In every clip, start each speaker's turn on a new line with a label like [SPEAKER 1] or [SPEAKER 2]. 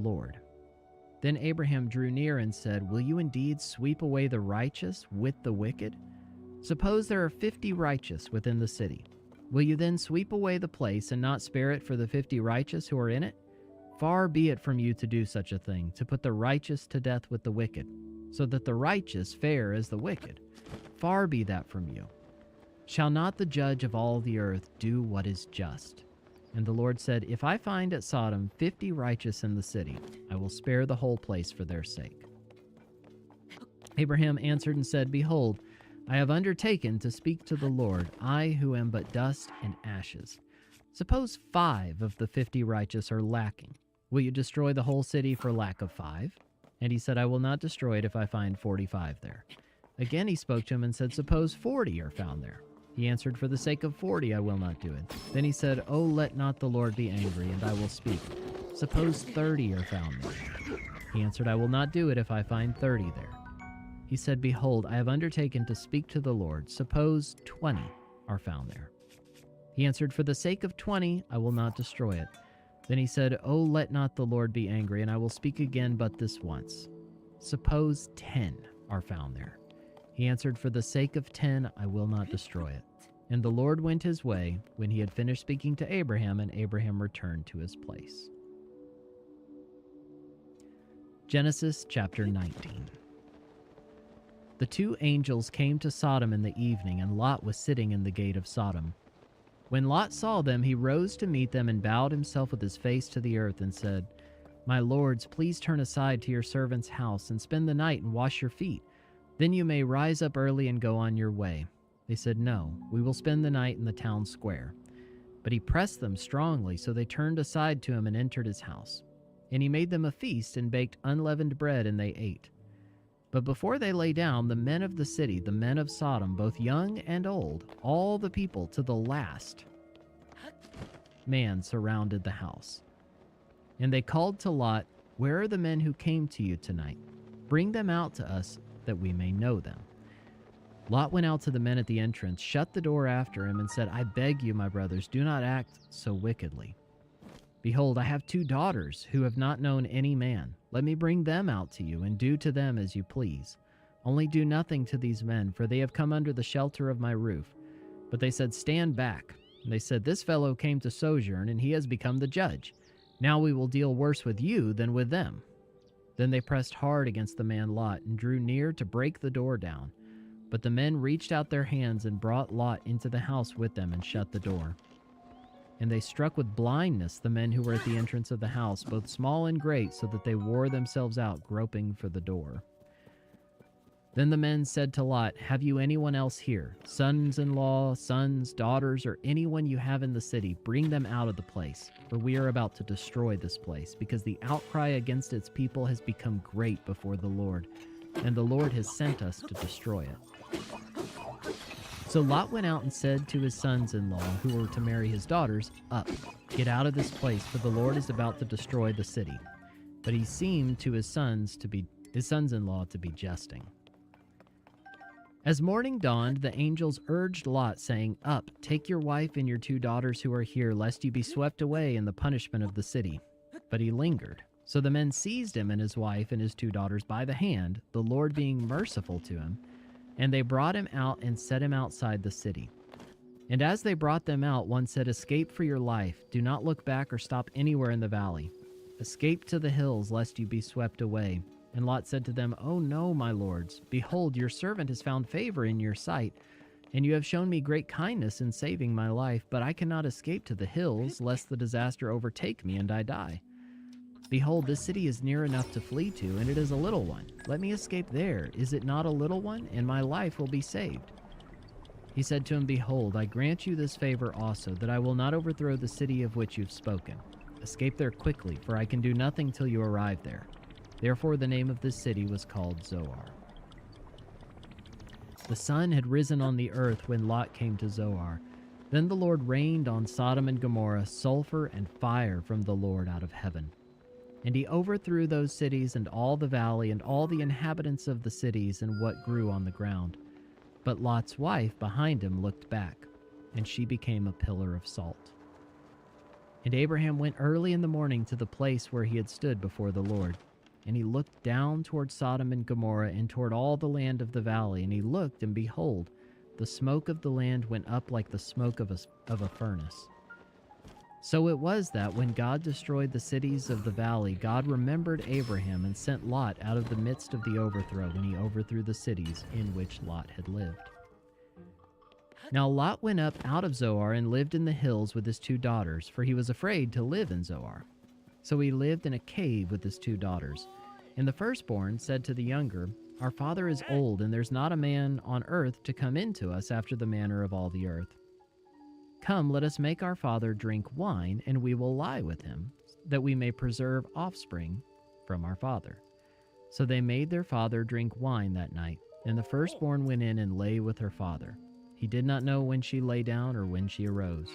[SPEAKER 1] Lord. Then Abraham drew near and said, "Will you indeed sweep away the righteous with the wicked? Suppose there are 50 righteous within the city. Will you then sweep away the place and not spare it for the 50 righteous who are in it? Far be it from you to do such a thing, to put the righteous to death with the wicked, so that the righteous fare as the wicked. Far be that from you. Shall not the judge of all the earth do what is just?" And the Lord said, "If I find at Sodom 50 righteous in the city, I will spare the whole place for their sake." Abraham answered and said, "Behold, I have undertaken to speak to the Lord, I who am but dust and ashes. Suppose 5 of the 50 righteous are lacking. Will you destroy the whole city for lack of 5? And he said, "I will not destroy it if I find 45 there." Again he spoke to him and said, "Suppose 40 are found there." He answered, "For the sake of 40 I will not do it." Then he said, "Oh, let not the Lord be angry, and I will speak. Suppose 30 are found there." He answered, "I will not do it if I find 30 there." He said, "Behold, I have undertaken to speak to the Lord. Suppose 20 are found there." He answered, "For the sake of 20 I will not destroy it." Then he said, "Oh, let not the Lord be angry, and I will speak again but this once. Suppose 10 are found there." He answered, "For the sake of 10 I will not destroy it." And the Lord went his way when he had finished speaking to Abraham, and Abraham returned to his place. Genesis chapter 19. The 2 angels came to Sodom in the evening, and Lot was sitting in the gate of Sodom. When Lot saw them, he rose to meet them and bowed himself with his face to the earth and said, "My lords, please turn aside to your servant's house and spend the night and wash your feet. Then you may rise up early and go on your way." They said, "No, we will spend the night in the town square." But he pressed them strongly, so they turned aside to him and entered his house. And he made them a feast and baked unleavened bread, and they ate. But before they lay down, the men of the city, the men of Sodom, both young and old, all the people to the last man, surrounded the house. And they called to Lot, "Where are the men who came to you tonight? Bring them out to us, that we may know them." Lot went out to the men at the entrance, shut the door after him, and said, "I beg you, my brothers, do not act so wickedly. Behold, I have 2 daughters who have not known any man. Let me bring them out to you, and do to them as you please. Only do nothing to these men, for they have come under the shelter of my roof." But they said, "Stand back." And they said, "This fellow came to sojourn, and he has become the judge. Now we will deal worse with you than with them." Then they pressed hard against the man Lot, and drew near to break the door down. But the men reached out their hands and brought Lot into the house with them and shut the door. And they struck with blindness the men who were at the entrance of the house, both small and great, so that they wore themselves out groping for the door. Then the men said to Lot, "Have you anyone else here? Sons-in-law, sons, daughters, or anyone you have in the city? Bring them out of the place, for we are about to destroy this place, because the outcry against its people has become great before the Lord, and the Lord has sent us to destroy it." So Lot went out and said to his sons-in-law, who were to marry his daughters, "Up, get out of this place, for the Lord is about to destroy the city." But he seemed to his sons-in-law to be jesting. As morning dawned, the angels urged Lot, saying, "Up, take your wife and your 2 daughters who are here, lest you be swept away in the punishment of the city." But he lingered. So the men seized him and his wife and his 2 daughters by the hand, the Lord being merciful to him, and they brought him out and set him outside the city. And as they brought them out, one said, "Escape for your life. Do not look back or stop anywhere in the valley. Escape to the hills, lest you be swept away." And Lot said to them, "Oh no, my lords. Behold, your servant has found favor in your sight, and you have shown me great kindness in saving my life, but I cannot escape to the hills, lest the disaster overtake me and I die. Behold, this city is near enough to flee to, and it is a little one. Let me escape there. Is it not a little one? And my life will be saved." He said to him, "Behold, I grant you this favor also, that I will not overthrow the city of which you have spoken. Escape there quickly, for I can do nothing till you arrive there." Therefore the name of this city was called Zoar. The sun had risen on the earth when Lot came to Zoar. Then the Lord rained on Sodom and Gomorrah sulfur and fire from the Lord out of heaven. And he overthrew those cities and all the valley and all the inhabitants of the cities and what grew on the ground. But Lot's wife behind him looked back, and she became a pillar of salt. And Abraham went early in the morning to the place where he had stood before the Lord. And he looked down toward Sodom and Gomorrah and toward all the land of the valley. And he looked, and behold, the smoke of the land went up like the smoke of a furnace. So it was that when God destroyed the cities of the valley, God remembered Abraham and sent Lot out of the midst of the overthrow when he overthrew the cities in which Lot had lived. Now Lot went up out of Zoar and lived in the hills with his 2 daughters, for he was afraid to live in Zoar. So he lived in a cave with his 2 daughters. And the firstborn said to the younger, Our father is old, and there's not a man on earth to come in to us after the manner of all the earth. Come, let us make our father drink wine, and we will lie with him, that we may preserve offspring from our father. So they made their father drink wine that night, and the firstborn went in and lay with her father. He did not know when she lay down or when she arose.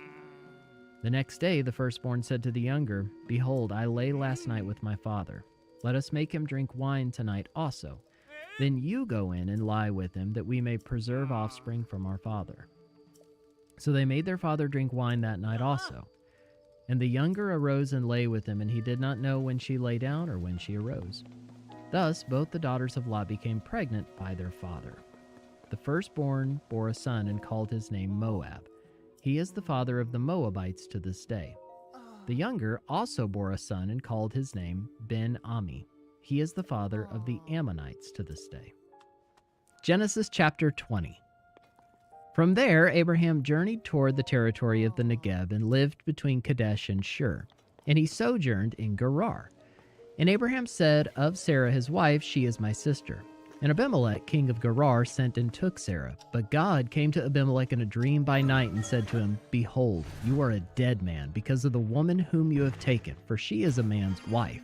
[SPEAKER 1] The next day the firstborn said to the younger, Behold, I lay last night with my father. Let us make him drink wine tonight also. Then you go in and lie with him, that we may preserve offspring from our father. So they made their father drink wine that night also. And the younger arose and lay with him, and he did not know when she lay down or when she arose. Thus both the daughters of Lot became pregnant by their father. The firstborn bore a son and called his name Moab. He is the father of the Moabites to this day. The younger also bore a son and called his name Ben-Ami. He is the father of the Ammonites to this day. Genesis chapter 20. From there, Abraham journeyed toward the territory of the Negeb and lived between Kadesh and Shur. And he sojourned in Gerar. And Abraham said of Sarah his wife, She is my sister. And Abimelech, king of Gerar, sent and took Sarah. But God came to Abimelech in a dream by night and said to him, Behold, you are a dead man because of the woman whom you have taken, for she is a man's wife.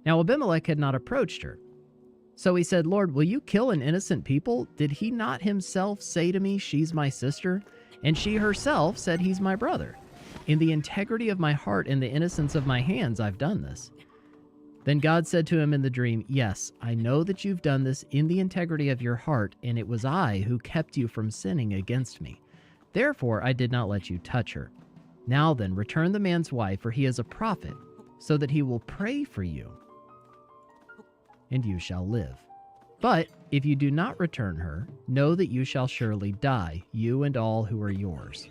[SPEAKER 1] Now Abimelech had not approached her. So he said, Lord, will you kill an innocent people? Did he not himself say to me, She's my sister? And she herself said, He's my brother. In the integrity of my heart and the innocence of my hands, I've done this. Then God said to him in the dream, Yes, I know that you've done this in the integrity of your heart, and it was I who kept you from sinning against me. Therefore I did not let you touch her. Now then, return the man's wife, for he is a prophet, so that he will pray for you, and you shall live. But if you do not return her, know that you shall surely die, you and all who are yours.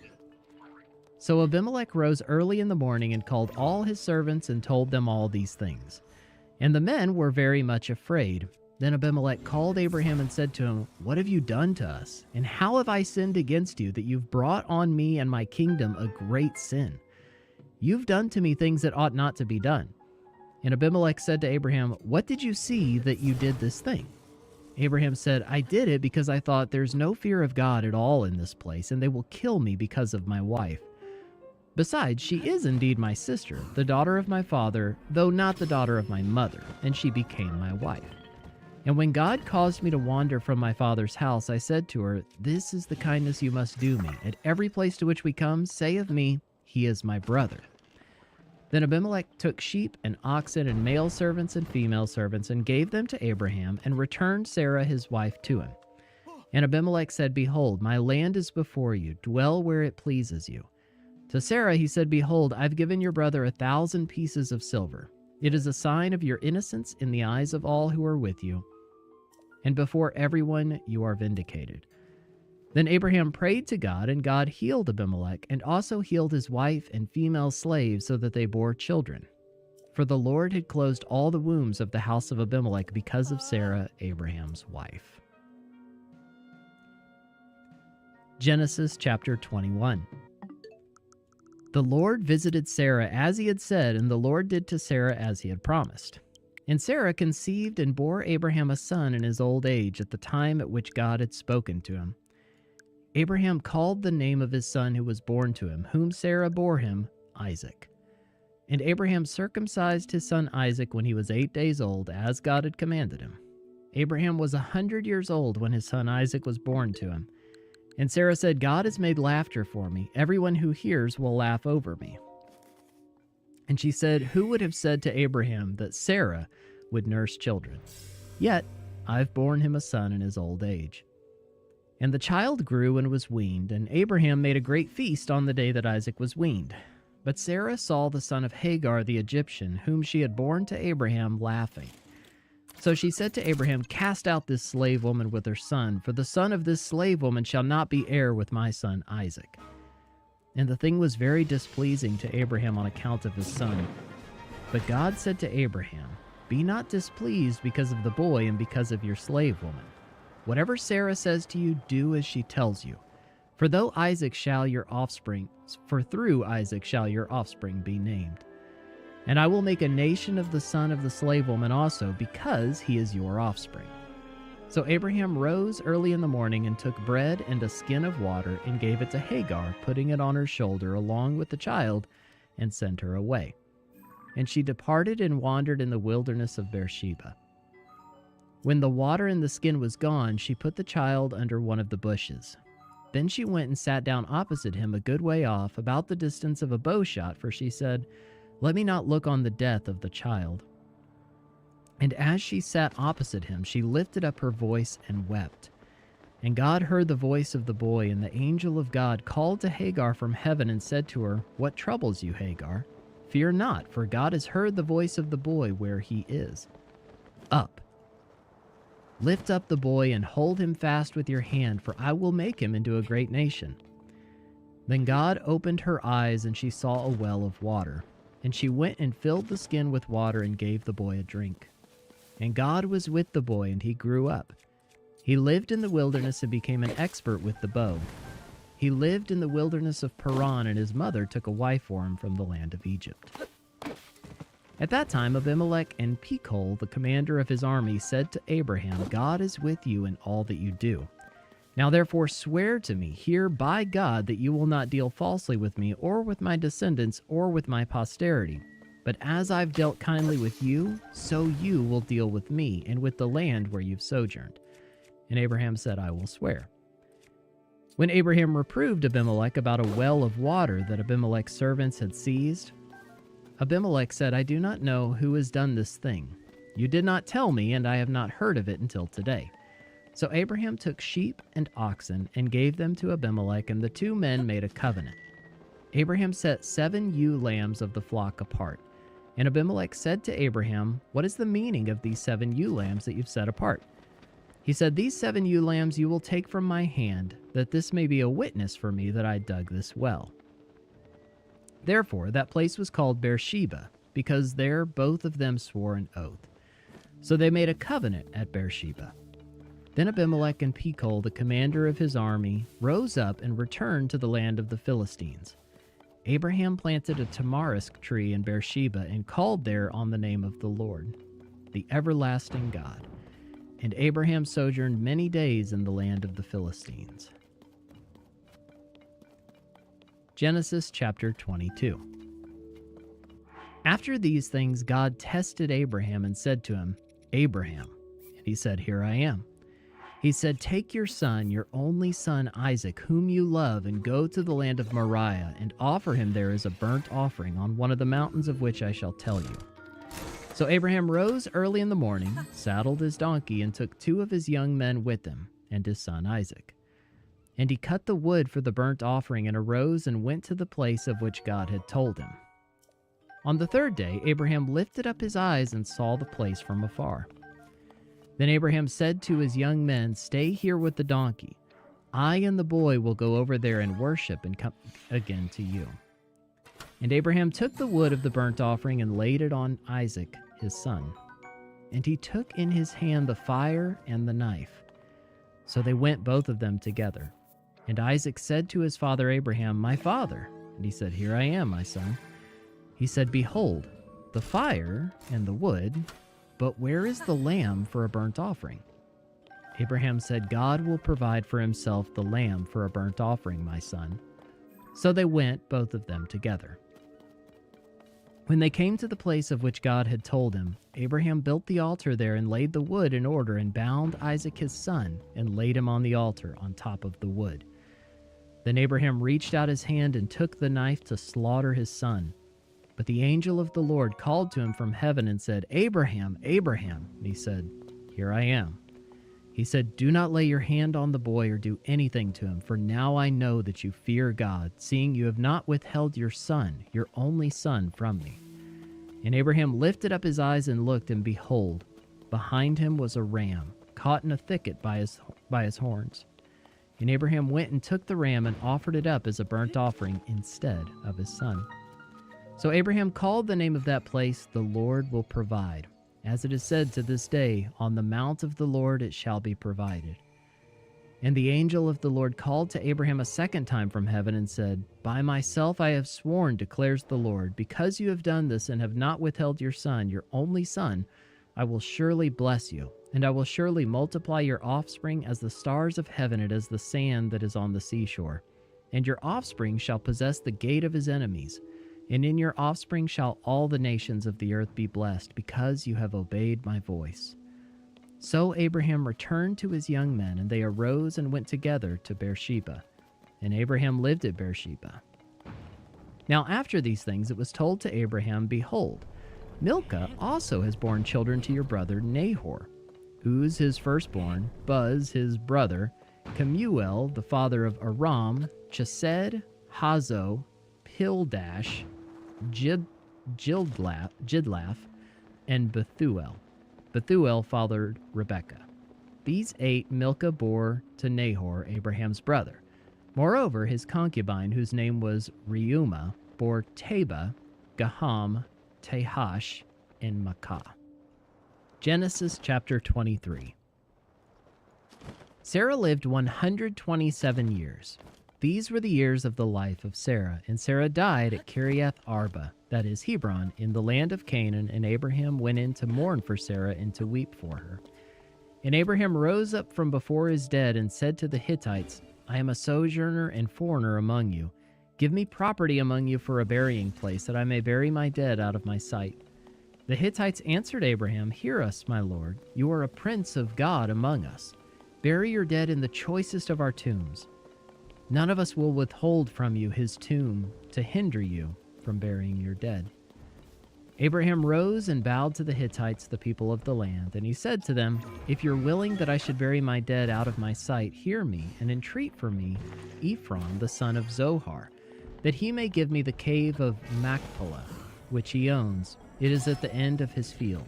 [SPEAKER 1] So Abimelech rose early in the morning and called all his servants and told them all these things. And the men were very much afraid. Then Abimelech called Abraham and said to him, What have you done to us? And how have I sinned against you, that you've brought on me and my kingdom a great sin? You've done to me things that ought not to be done. And Abimelech said to Abraham, What did you see that you did this thing? Abraham said, I did it because I thought there's no fear of God at all in this place, and they will kill me because of my wife. Besides, she is indeed my sister, the daughter of my father, though not the daughter of my mother, and she became my wife. And when God caused me to wander from my father's house, I said to her, This is the kindness you must do me. At every place to which we come, say of me, He is my brother. Then Abimelech took sheep and oxen and male servants and female servants and gave them to Abraham and returned Sarah his wife to him. And Abimelech said, Behold, my land is before you. Dwell where it pleases you. To Sarah he said, Behold, I've given your brother 1,000 pieces of silver. It is a sign of your innocence in the eyes of all who are with you. And before everyone you are vindicated. Then Abraham prayed to God, and God healed Abimelech, and also healed his wife and female slaves so that they bore children. For the Lord had closed all the wombs of the house of Abimelech because of Sarah, Abraham's wife. Genesis chapter 21. The Lord visited Sarah as he had said, and the Lord did to Sarah as he had promised. And Sarah conceived and bore Abraham a son in his old age at the time at which God had spoken to him. Abraham called the name of his son who was born to him, whom Sarah bore him, Isaac. And Abraham circumcised his son Isaac when he was 8 days old, as God had commanded him. Abraham was 100 years old when his son Isaac was born to him. And Sarah said, God has made laughter for me. Everyone who hears will laugh over me. And she said, Who would have said to Abraham that Sarah would nurse children? Yet I've borne him a son in his old age. And the child grew and was weaned, and Abraham made a great feast on the day that Isaac was weaned. But Sarah saw the son of Hagar the Egyptian, whom she had borne to Abraham, laughing. So she said to Abraham, "Cast out this slave woman with her son, for the son of this slave woman shall not be heir with my son Isaac." And the thing was very displeasing to Abraham on account of his son. But God said to Abraham, "Be not displeased because of the boy and because of your slave woman. Whatever Sarah says to you, do as she tells you. For through Isaac shall your offspring be named. And I will make a nation of the son of the slave woman also, because he is your offspring." So Abraham rose early in the morning and took bread and a skin of water and gave it to Hagar, putting it on her shoulder along with the child, and sent her away. And she departed and wandered in the wilderness of Beersheba. When the water in the skin was gone, she put the child under one of the bushes. Then she went and sat down opposite him a good way off, about the distance of a bow shot, for she said, "Let me not look on the death of the child." And as she sat opposite him, she lifted up her voice and wept. And God heard the voice of the boy, and the angel of God called to Hagar from heaven and said to her, "What troubles you, Hagar? Fear not, for God has heard the voice of the boy where he is. Up, lift up the boy and hold him fast with your hand, for I will make him into a great nation." Then God opened her eyes, and she saw a well of water. And she went and filled the skin with water and gave the boy a drink. And God was with the boy, and he grew up. He lived in the wilderness and became an expert with the bow. He lived in the wilderness of Paran, and his mother took a wife for him from the land of Egypt. At that time, Abimelech and Phicol, the commander of his army, said to Abraham, "God is with you in all that you do. Now therefore swear to me here by God that you will not deal falsely with me, or with my descendants, or with my posterity. But as I've dealt kindly with you, so you will deal with me, and with the land where you've sojourned." And Abraham said, "I will swear." When Abraham reproved Abimelech about a well of water that Abimelech's servants had seized, Abimelech said, "I do not know who has done this thing. You did not tell me, and I have not heard of it until today." So Abraham took sheep and oxen and gave them to Abimelech, and the two men made a covenant. Abraham set 7 ewe lambs of the flock apart. And Abimelech said to Abraham, "What is the meaning of these 7 ewe lambs that you've set apart?" He said, "These 7 ewe lambs you will take from my hand, that this may be a witness for me that I dug this well." Therefore that place was called Beersheba, because there both of them swore an oath. So they made a covenant at Beersheba. Then Abimelech and Phicol, the commander of his army, rose up and returned to the land of the Philistines. Abraham planted a tamarisk tree in Beersheba and called there on the name of the Lord, the everlasting God. And Abraham sojourned many days in the land of the Philistines. Genesis chapter 22. After these things, God tested Abraham and said to him, "Abraham." And he said, "Here I am." He said, "Take your son, your only son Isaac, whom you love, and go to the land of Moriah, and offer him there as a burnt offering on one of the mountains of which I shall tell you." So Abraham rose early in the morning, saddled his donkey, and took 2 of his young men with him, and his son Isaac. And he cut the wood for the burnt offering, and arose and went to the place of which God had told him. On the 3rd day, Abraham lifted up his eyes and saw the place from afar. Then Abraham said to his young men, "Stay here with the donkey. I and the boy will go over there and worship and come again to you." And Abraham took the wood of the burnt offering and laid it on Isaac, his son. And he took in his hand the fire and the knife. So they went both of them together. And Isaac said to his father Abraham, "My father." And he said, "Here I am, my son." He said, "Behold, the fire and the wood, but where is the lamb for a burnt offering?" Abraham said, "God will provide for himself the lamb for a burnt offering, my son." So they went, both of them together. When they came to the place of which God had told him, Abraham built the altar there and laid the wood in order and bound Isaac his son and laid him on the altar on top of the wood. Then Abraham reached out his hand and took the knife to slaughter his son. But the angel of the Lord called to him from heaven and said, "Abraham, Abraham." And he said, "Here I am." He said, "Do not lay your hand on the boy or do anything to him, for now I know that you fear God, seeing you have not withheld your son, your only son, from me." And Abraham lifted up his eyes and looked, and behold, behind him was a ram, caught in a thicket by his horns. And Abraham went and took the ram and offered it up as a burnt offering instead of his son. So Abraham called the name of that place, "The Lord will provide." As it is said to this day, "On the mount of the Lord it shall be provided." And the angel of the Lord called to Abraham a second time from heaven and said, "By myself I have sworn, declares the Lord, because you have done this and have not withheld your son, your only son, I will surely bless you, and I will surely multiply your offspring as the stars of heaven and as the sand that is on the seashore. And your offspring shall possess the gate of his enemies. And in your offspring shall all the nations of the earth be blessed, because you have obeyed my voice." So Abraham returned to his young men, and they arose and went together to Beersheba. And Abraham lived at Beersheba. Now after these things it was told to Abraham, "Behold, Milcah also has borne children to your brother Nahor, Uz his firstborn, Buz his brother, Kemuel the father of Aram, Chesed, Hazo, Pildash, Jidlaph, and Bethuel. Bethuel fathered Rebekah. These 8 Milcah bore to Nahor, Abraham's brother. Moreover, his concubine, whose name was Reumah, bore Teba, Gaham, Tehash, and Makkah. Genesis chapter 23. Sarah lived 127 years. These were the years of the life of Sarah, and Sarah died at Kiriath Arba, that is Hebron, in the land of Canaan, and Abraham went in to mourn for Sarah and to weep for her. And Abraham rose up from before his dead and said to the Hittites, "I am a sojourner and foreigner among you. Give me property among you for a burying place, that I may bury my dead out of my sight." The Hittites answered Abraham, "Hear us, my lord. You are a prince of God among us. Bury your dead in the choicest of our tombs. None of us will withhold from you his tomb to hinder you from burying your dead." Abraham rose and bowed to the Hittites, the people of the land, and he said to them, "If you're willing that I should bury my dead out of my sight, hear me and entreat for me Ephron, the son of Zohar, that he may give me the cave of Machpelah, which he owns. It is at the end of his field.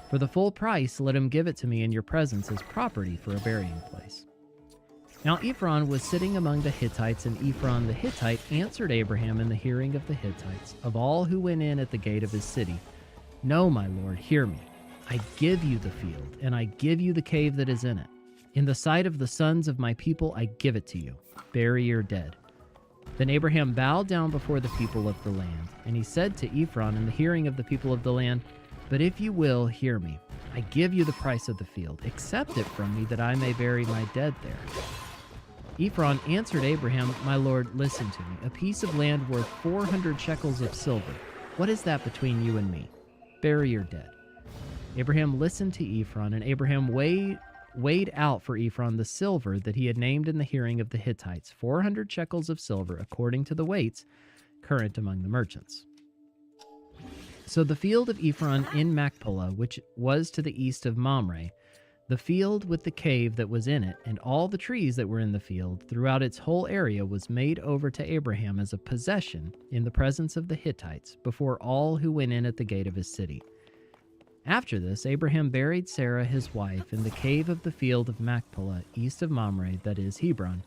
[SPEAKER 1] For the full price, let him give it to me in your presence as property for a burying place." Now Ephron was sitting among the Hittites, and Ephron the Hittite answered Abraham in the hearing of the Hittites, of all who went in at the gate of his city, "No, my lord, hear me. I give you the field, and I give you the cave that is in it. In the sight of the sons of my people, I give it to you. Bury your dead." Then Abraham bowed down before the people of the land, and he said to Ephron in the hearing of the people of the land, "But if you will, hear me. I give you the price of the field. Accept it from me, that I may bury my dead there." Ephron answered Abraham, "My lord, listen to me. A piece of land worth 400 shekels of silver. What is that between you and me? Bury your dead." Abraham listened to Ephron, and Abraham weighed out for Ephron the silver that he had named in the hearing of the Hittites, 400 shekels of silver, according to the weights current among the merchants. So the field of Ephron in Machpelah, which was to the east of Mamre, the field with the cave that was in it, and all the trees that were in the field, throughout its whole area, was made over to Abraham as a possession in the presence of the Hittites, before all who went in at the gate of his city. After this, Abraham buried Sarah his wife in the cave of the field of Machpelah, east of Mamre, that is Hebron,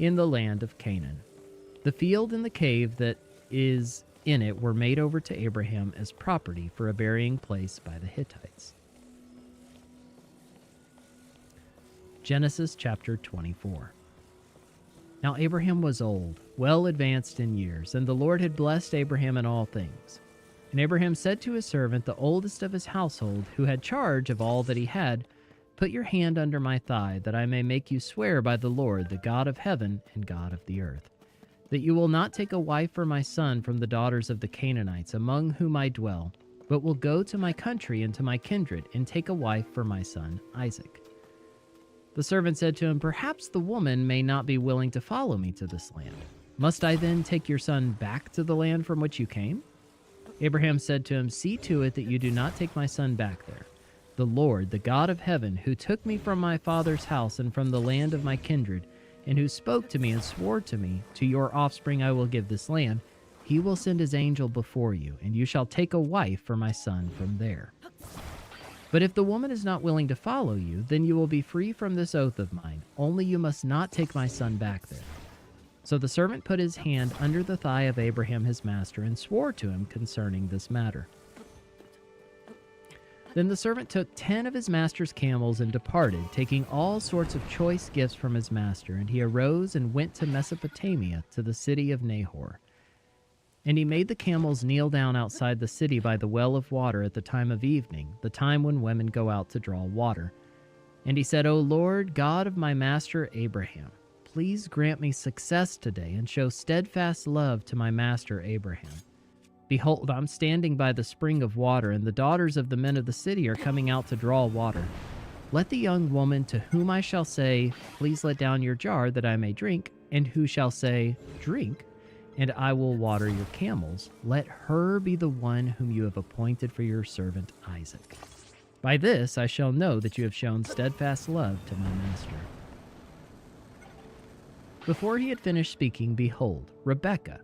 [SPEAKER 1] in the land of Canaan. The field and the cave that is in it were made over to Abraham as property for a burying place by the Hittites. Genesis chapter 24. Now Abraham was old, well advanced in years, and the Lord had blessed Abraham in all things. And Abraham said to his servant, the oldest of his household, who had charge of all that he had, "Put your hand under my thigh, that I may make you swear by the Lord, the God of heaven and God of the earth, that you will not take a wife for my son from the daughters of the Canaanites, among whom I dwell, but will go to my country and to my kindred, and take a wife for my son Isaac." The servant said to him, "Perhaps the woman may not be willing to follow me to this land. Must I then take your son back to the land from which you came?" Abraham said to him, "See to it that you do not take my son back there. the Lord, the God of heaven, who took me from my father's house and from the land of my kindred, and who spoke to me and swore to me, to your offspring I will give this land, he will send his angel before you, and you shall take a wife for my son from there. But if the woman is not willing to follow you, then you will be free from this oath of mine, only you must not take my son back there. So the servant put his hand under the thigh of Abraham his master and swore to him concerning this matter. Then the servant took 10 of his master's camels and departed, taking all sorts of choice gifts from his master, and he arose and went to Mesopotamia, to the city of Nahor. And he made the camels kneel down outside the city by the well of water at the time of evening, the time when women go out to draw water. And he said, O Lord, God of my master Abraham, please grant me success today and show steadfast love to my master Abraham. Behold, I'm standing by the spring of water, and the daughters of the men of the city are coming out to draw water. Let the young woman to whom I shall say, please let down your jar that I may drink, and who shall say, drink, and I will water your camels, let her be the one whom you have appointed for your servant Isaac. By this I shall know that you have shown steadfast love to my master. Before he had finished speaking, behold, Rebekah,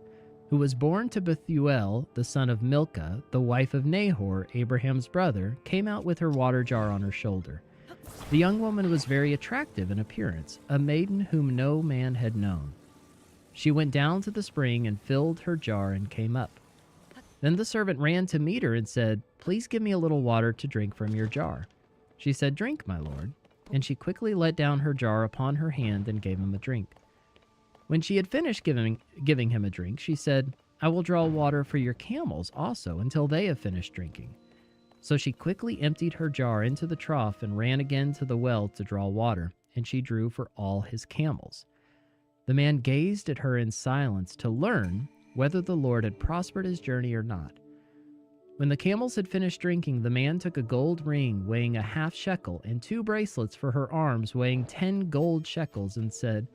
[SPEAKER 1] who was born to Bethuel, the son of Milcah, the wife of Nahor, Abraham's brother, came out with her water jar on her shoulder. The young woman was very attractive in appearance, a maiden whom no man had known. She went down to the spring and filled her jar and came up. Then the servant ran to meet her and said, Please give me a little water to drink from your jar. She said, Drink, my lord. And she quickly let down her jar upon her hand and gave him a drink. When she had finished giving him a drink, she said, I will draw water for your camels also until they have finished drinking. So she quickly emptied her jar into the trough and ran again to the well to draw water, and she drew for all his camels. The man gazed at her in silence to learn whether the Lord had prospered his journey or not. When the camels had finished drinking, the man took a gold ring weighing a half shekel and 2 bracelets for her arms weighing 10 gold shekels and said,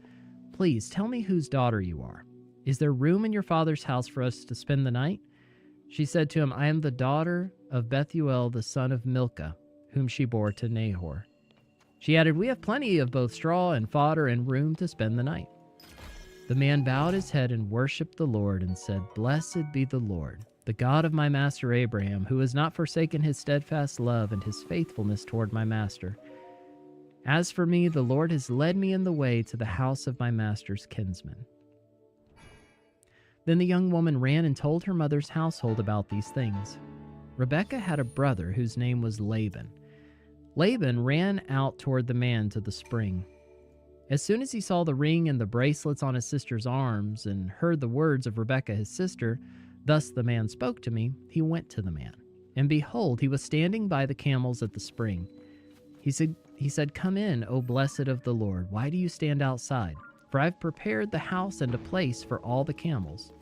[SPEAKER 1] Please tell me whose daughter you are. Is there room in your father's house for us to spend the night? She said to him, I am the daughter of Bethuel, the son of Milcah, whom she bore to Nahor. She added, We have plenty of both straw and fodder and room to spend the night. The man bowed his head and worshipped the Lord and said, Blessed be the Lord, the God of my master Abraham, who has not forsaken his steadfast love and his faithfulness toward my master. As for me, the Lord has led me in the way to the house of my master's kinsman. Then the young woman ran and told her mother's household about these things. Rebekah had a brother whose name was Laban. Laban ran out toward the man to the spring. As soon as he saw the ring and the bracelets on his sister's arms and heard the words of Rebekah his sister, Thus the man spoke to me, he went to the man. And behold, he was standing by the camels at the spring. He said, Come in, O blessed of the Lord. Why do you stand outside? For I've prepared the house and a place for all the camels.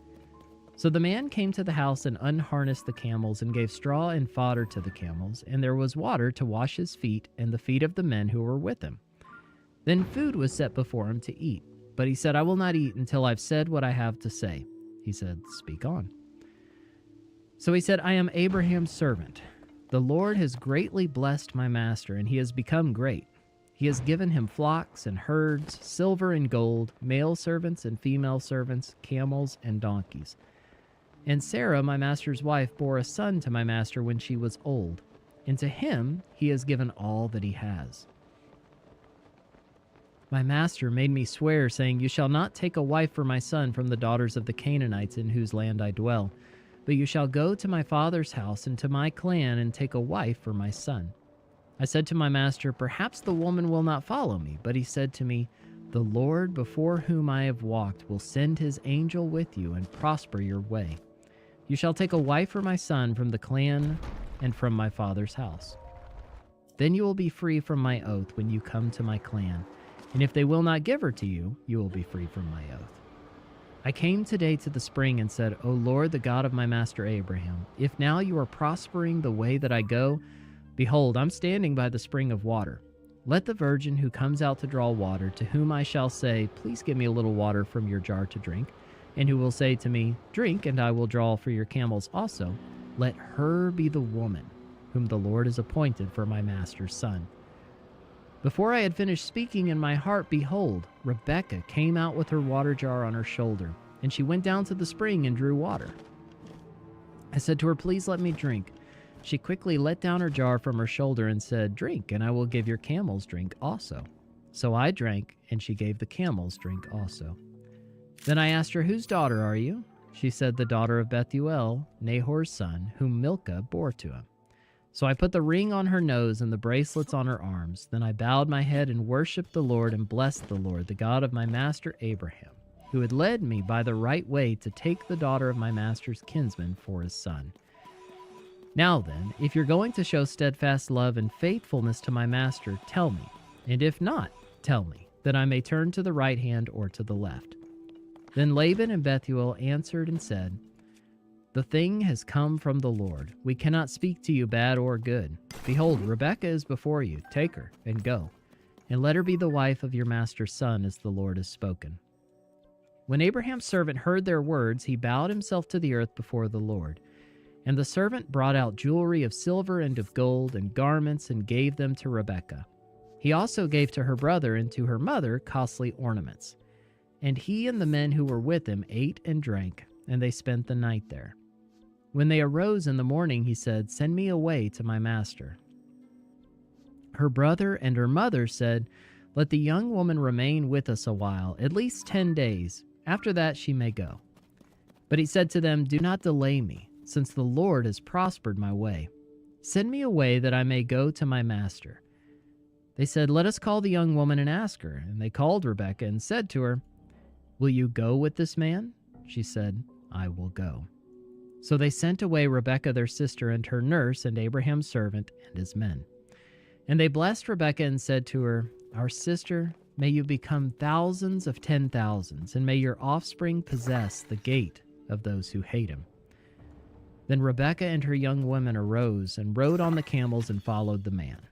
[SPEAKER 1] So the man came to the house and unharnessed the camels and gave straw and fodder to the camels, and there was water to wash his feet and the feet of the men who were with him. Then food was set before him to eat. But he said, I will not eat until I've said what I have to say. He said, Speak on. So he said, I am Abraham's servant. The Lord has greatly blessed my master, and he has become great. He has given him flocks and herds, silver and gold, male servants and female servants, camels and donkeys. And Sarah, my master's wife, bore a son to my master when she was old, and to him he has given all that he has. My master made me swear, saying, You shall not take a wife for my son from the daughters of the Canaanites in whose land I dwell, but you shall go to my father's house and to my clan and take a wife for my son. I said to my master, Perhaps the woman will not follow me. But he said to me, The Lord before whom I have walked will send his angel with you and prosper your way. You shall take a wife for my son from the clan and from my father's house. Then you will be free from my oath when you come to my clan, and if they will not give her to you, you will be free from my oath. I came today to the spring and said, O Lord, the God of my master Abraham, if now you are prospering the way that I go, behold, I'm standing by the spring of water. Let the virgin who comes out to draw water, to whom I shall say, Please give me a little water from your jar to drink, and who will say to me, Drink, and I will draw for your camels also, let her be the woman. whom the Lord has appointed for my master's son." Before I had finished speaking in my heart, behold, Rebekah came out with her water jar on her shoulder, and she went down to the spring and drew water. I said to her, "Please let me drink." She quickly let down her jar from her shoulder and said, "Drink, and I will give your camels drink also." So I drank, and she gave the camels drink also. Then I asked her, "Whose daughter are you?" She said, "The daughter of Bethuel, Nahor's son, whom Milcah bore to him." So I put the ring on her nose and the bracelets on her arms. Then I bowed my head and worshipped the Lord and blessed the Lord, the God of my master Abraham, who had led me by the right way to take the daughter of my master's kinsman for his son. Now then, if you're going to show steadfast love and faithfulness to my master, tell me. And if not, tell me, that I may turn to the right hand or to the left." Then Laban and Bethuel answered and said, "The thing has come from the Lord. We cannot speak to you bad or good. Behold, Rebekah is before you. Take her and go, and let her be the wife of your master's son, as the Lord has spoken." When Abraham's servant heard their words, he bowed himself to the earth before the Lord. And the servant brought out jewelry of silver and of gold and garments and gave them to Rebekah. He also gave to her brother and to her mother costly ornaments. And he and the men who were with him ate and drank, and they spent the night there. When they arose in the morning, he said, "Send me away to my master." Her brother and her mother said, "Let the young woman remain with us a while, at least 10 days. After that she may go." But he said to them, "Do not delay me, since the Lord has prospered my way. Send me away that I may go to my master." They said, "Let us call the young woman and ask her." And they called Rebekah and said to her, "Will you go with this man?" She said, "I will go." So they sent away Rebekah their sister and her nurse and Abraham's servant and his men. And they blessed Rebekah and said to her, "Our sister, may you become thousands of 10,000s, and may your offspring possess the gate of those who hate him." Then Rebekah and her young women arose and rode on the camels and followed the man.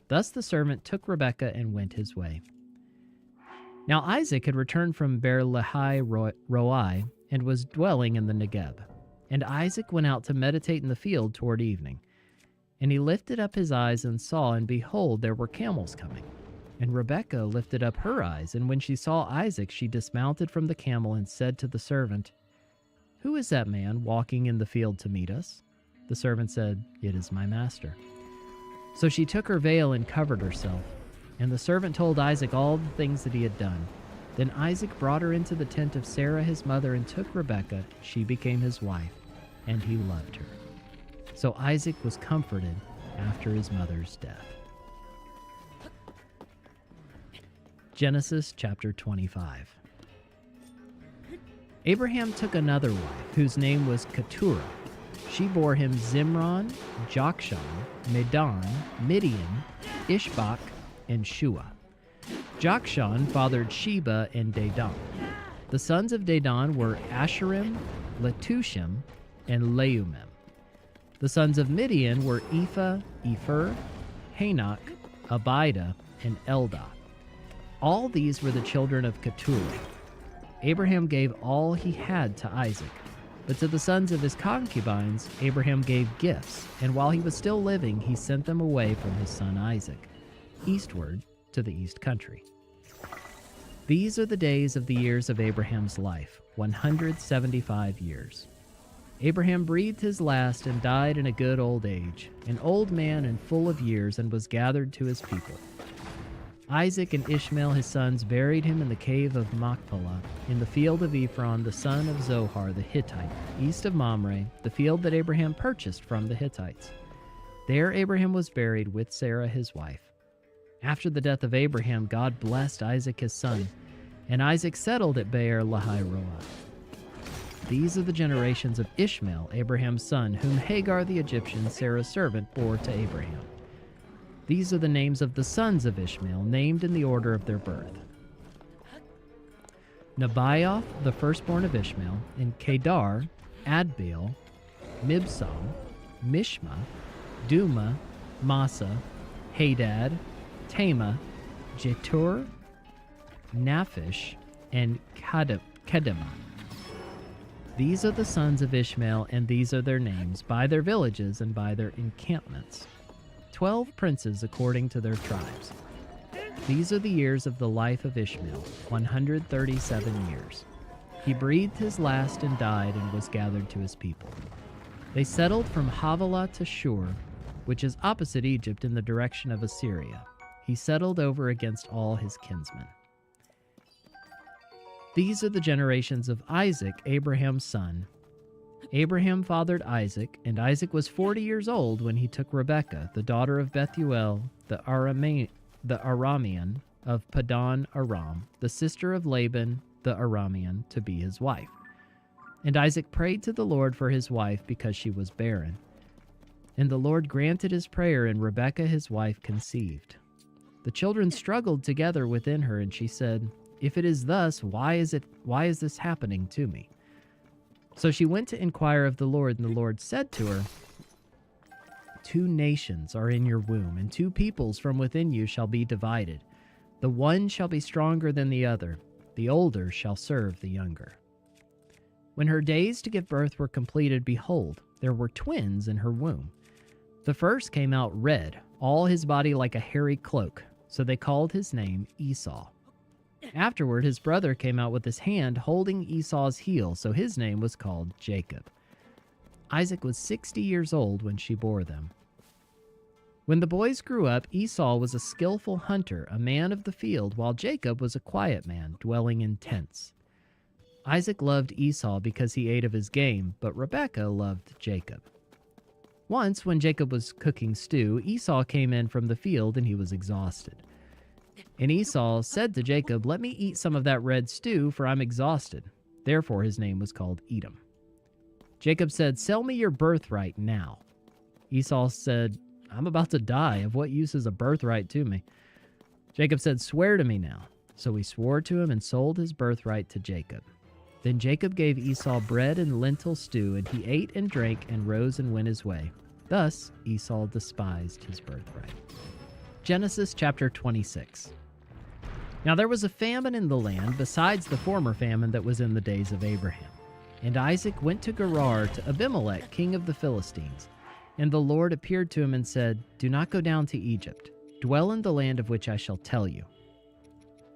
[SPEAKER 1] Thus the servant took Rebekah and went his way. Now Isaac had returned from Beer-lahai-roi and was dwelling in the Negeb. And Isaac went out to meditate in the field toward evening. And he lifted up his eyes and saw, and behold, there were camels coming. And Rebekah lifted up her eyes, and when she saw Isaac, she dismounted from the camel and said to the servant, "Who is that man walking in the field to meet us?" The servant said, "It is my master." So she took her veil and covered herself. And the servant told Isaac all the things that he had done. Then Isaac brought her into the tent of Sarah his mother and took Rebekah. She became his wife, and he loved her. So Isaac was comforted after his mother's death. Genesis chapter 25. Abraham took another wife, whose name was Keturah. She bore him Zimron, Jokshan, Medan, Midian, Ishbak, and Shua. Jokshan fathered Sheba and Dedan. The sons of Dedan were Asherim, Letushim, and Leumim. The sons of Midian were Ephah, Epher, Hanok, Abida, and Eldah. All these were the children of Keturah. Abraham gave all he had to Isaac. But to the sons of his concubines, Abraham gave gifts, and while he was still living, he sent them away from his son Isaac, eastward to the east country. These are the days of the years of Abraham's life, 175 years. Abraham breathed his last and died in a good old age, an old man and full of years, and was gathered to his people. Isaac and Ishmael his sons buried him in the cave of Machpelah, in the field of Ephron the son of Zohar the Hittite, east of Mamre, the field that Abraham purchased from the Hittites. There Abraham was buried with Sarah his wife. After the death of Abraham, God blessed Isaac his son, and Isaac settled at Beer-lahai-roi. These are the generations of Ishmael, Abraham's son, whom Hagar the Egyptian, Sarah's servant, bore to Abraham. These are the names of the sons of Ishmael, named in the order of their birth. Nebaioth, the firstborn of Ishmael, and Kedar, Adbeel, Mibsam, Mishma, Duma, Massa, Hadad, Tema, Jetur, Naphish, and Kedemah. These are the sons of Ishmael, and these are their names, by their villages and by their encampments. 12 princes according to their tribes. These are the years of the life of Ishmael, 137 years. He breathed his last and died and was gathered to his people. They settled from Havilah to Shur, which is opposite Egypt in the direction of Assyria. He settled over against all his kinsmen. These are the generations of Isaac, Abraham's son. Abraham fathered Isaac, and Isaac was 40 years old when he took Rebekah, the daughter of Bethuel, the Aramean of Paddan Aram, the sister of Laban the Aramean, to be his wife. And Isaac prayed to the Lord for his wife because she was barren. And the Lord granted his prayer, and Rebekah his wife conceived. The children struggled together within her, and she said, "If it is thus, why is this happening to me?" So she went to inquire of the Lord, and the Lord said to her, "Two nations are in your womb, and two peoples from within you shall be divided. The one shall be stronger than the other. The older shall serve the younger." When her days to give birth were completed, behold, there were twins in her womb. The first came out red, all his body like a hairy cloak, so they called his name Esau. Afterward, his brother came out with his hand holding Esau's heel, so his name was called Jacob. Isaac was 60 years old when she bore them. When the boys grew up, Esau was a skillful hunter, a man of the field, while Jacob was a quiet man, dwelling in tents. Isaac loved Esau because he ate of his game, but Rebekah loved Jacob. Once, when Jacob was cooking stew, Esau came in from the field, and he was exhausted. And Esau said to Jacob, "Let me eat some of that red stew, for I'm exhausted." Therefore his name was called Edom. Jacob said, "Sell me your birthright now." Esau said, "I'm about to die. Of what use is a birthright to me?" Jacob said, "Swear to me now." So he swore to him and sold his birthright to Jacob. Then Jacob gave Esau bread and lentil stew, and he ate and drank and rose and went his way. Thus Esau despised his birthright. Genesis chapter 26. Now there was a famine in the land, besides the former famine that was in the days of Abraham. And Isaac went to Gerar to Abimelech, king of the Philistines. And the Lord appeared to him and said, "Do not go down to Egypt. Dwell in the land of which I shall tell you.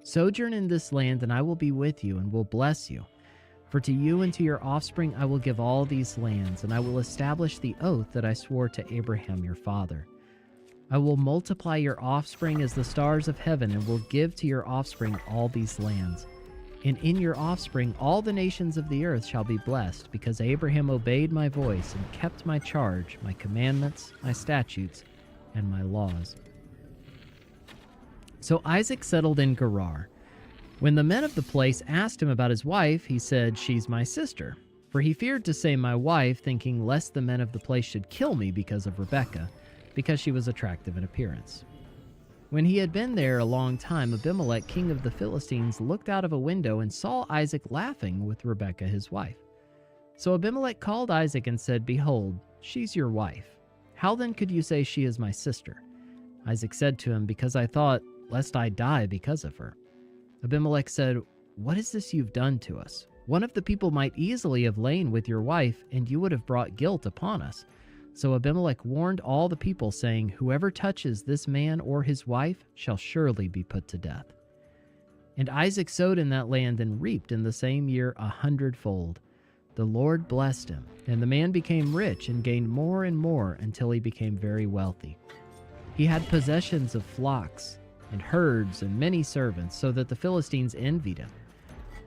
[SPEAKER 1] Sojourn in this land, and I will be with you and will bless you. For to you and to your offspring I will give all these lands, and I will establish the oath that I swore to Abraham your father. I will multiply your offspring as the stars of heaven, and will give to your offspring all these lands. And in your offspring all the nations of the earth shall be blessed, because Abraham obeyed my voice and kept my charge, my commandments, my statutes, and my laws." So Isaac settled in Gerar. When the men of the place asked him about his wife, he said, "She's my sister." For he feared to say my wife, thinking lest the men of the place should kill me because of Rebekah, because she was attractive in appearance. When he had been there a long time, Abimelech, king of the Philistines, looked out of a window and saw Isaac laughing with Rebekah his wife. So Abimelech called Isaac and said, "Behold, she's your wife. How then could you say she is my sister?" Isaac said to him, "Because I thought, lest I die because of her." Abimelech said, "What is this you've done to us? One of the people might easily have lain with your wife, and you would have brought guilt upon us." So Abimelech warned all the people, saying, "Whoever touches this man or his wife shall surely be put to death." And Isaac sowed in that land and reaped in the same year 100-fold. The Lord blessed him, and the man became rich and gained more and more until he became very wealthy. He had possessions of flocks and herds and many servants, so that the Philistines envied him.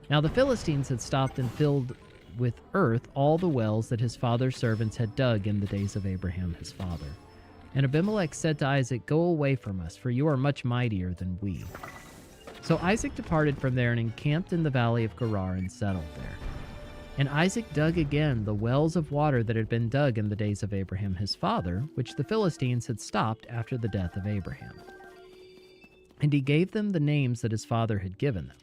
[SPEAKER 1] Now the Philistines had stopped and filled with earth all the wells that his father's servants had dug in the days of Abraham his father. And Abimelech said to Isaac, "Go away from us, for you are much mightier than we." So Isaac departed from there and encamped in the valley of Gerar and settled there. And Isaac dug again the wells of water that had been dug in the days of Abraham his father, which the Philistines had stopped after the death of Abraham. And he gave them the names that his father had given them.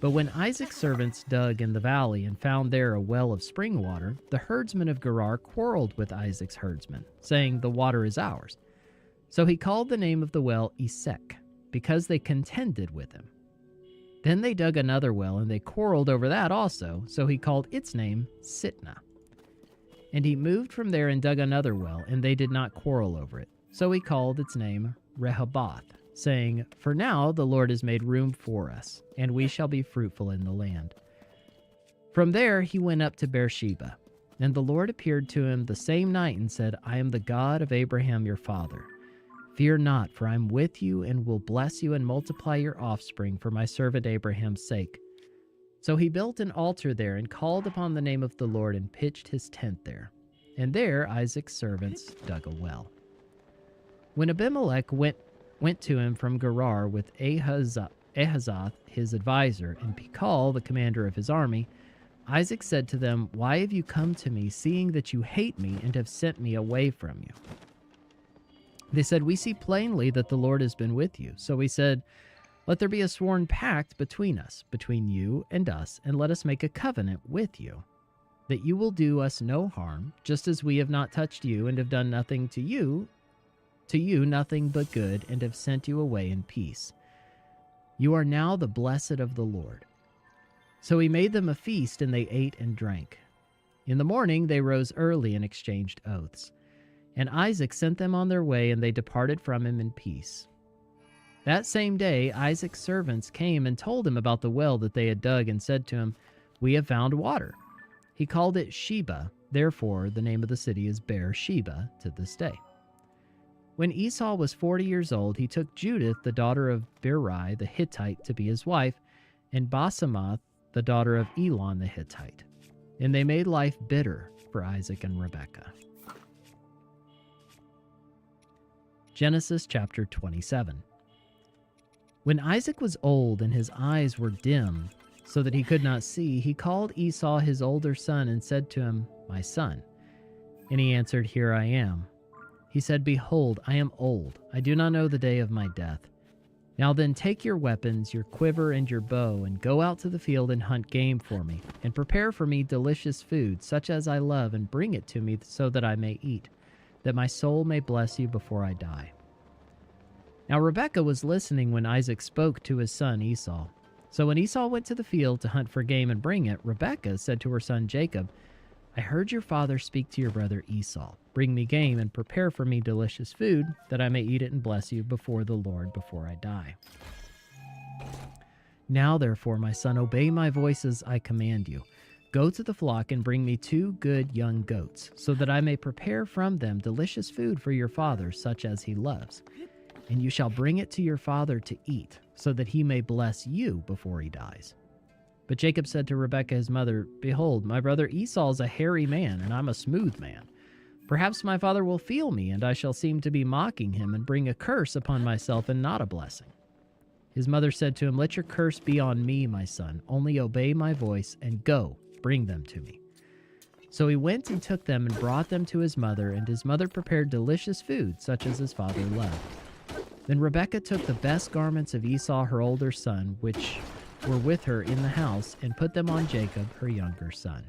[SPEAKER 1] But when Isaac's servants dug in the valley and found there a well of spring water, the herdsmen of Gerar quarreled with Isaac's herdsmen, saying, "The water is ours." So he called the name of the well Esek, because they contended with him. Then they dug another well, and they quarreled over that also, so he called its name Sitnah. And he moved from there and dug another well, and they did not quarrel over it. So he called its name Rehoboth, saying, For now the Lord has made room for us, and we shall be fruitful in the land. From there he went up to Beersheba, and the Lord appeared to him the same night and said, I am the God of Abraham your father. Fear not, for I am with you and will bless you and multiply your offspring for my servant Abraham's sake. So he built an altar there and called upon the name of the Lord and pitched his tent there. And there Isaac's servants dug a well. When Abimelech went to him from Gerar with Ahazoth his advisor and Pichal the commander of his army, Isaac said to them, Why have you come to me, seeing that you hate me and have sent me away from you? They said, We see plainly that the Lord has been with you. So he said, Let there be a sworn pact between us, between you and us, and let us make a covenant with you, that you will do us no harm, just as we have not touched you and have done nothing to you nothing but good, and have sent you away in peace. You are now the blessed of the Lord. So he made them a feast, and they ate and drank. In the morning they rose early and exchanged oaths. And Isaac sent them on their way, and they departed from him in peace. That same day Isaac's servants came and told him about the well that they had dug, and said to him, We have found water. He called it Sheba, therefore the name of the city is Beersheba to this day. When Esau was 40 years old, he took Judith, the daughter of Beeri the Hittite, to be his wife, and Basemath, the daughter of Elon the Hittite. And they made life bitter for Isaac and Rebekah. Genesis chapter 27. When Isaac was old and his eyes were dim, so that he could not see, he called Esau his older son and said to him, My son. And he answered, Here I am. He said, Behold, I am old. I do not know the day of my death. Now then, take your weapons, your quiver and your bow, and go out to the field and hunt game for me, and prepare for me delicious food, such as I love, and bring it to me so that I may eat, that my soul may bless you before I die. Now Rebekah was listening when Isaac spoke to his son Esau. So when Esau went to the field to hunt for game and bring it, Rebekah said to her son Jacob, I heard your father speak to your brother Esau. Bring me game and prepare for me delicious food, that I may eat it and bless you before the Lord before I die. Now therefore, my son, obey my voice as I command you. Go to the flock and bring me 2 good young goats, so that I may prepare from them delicious food for your father, such as he loves. And you shall bring it to your father to eat, so that he may bless you before he dies. But Jacob said to Rebekah his mother, Behold, my brother Esau is a hairy man, and I'm a smooth man. Perhaps my father will feel me, and I shall seem to be mocking him, and bring a curse upon myself and not a blessing. His mother said to him, Let your curse be on me, my son. Only obey my voice, and go, bring them to me. So he went and took them and brought them to his mother, and his mother prepared delicious food, such as his father loved. Then Rebekah took the best garments of Esau, her older son, which were with her in the house, and put them on Jacob, her younger son.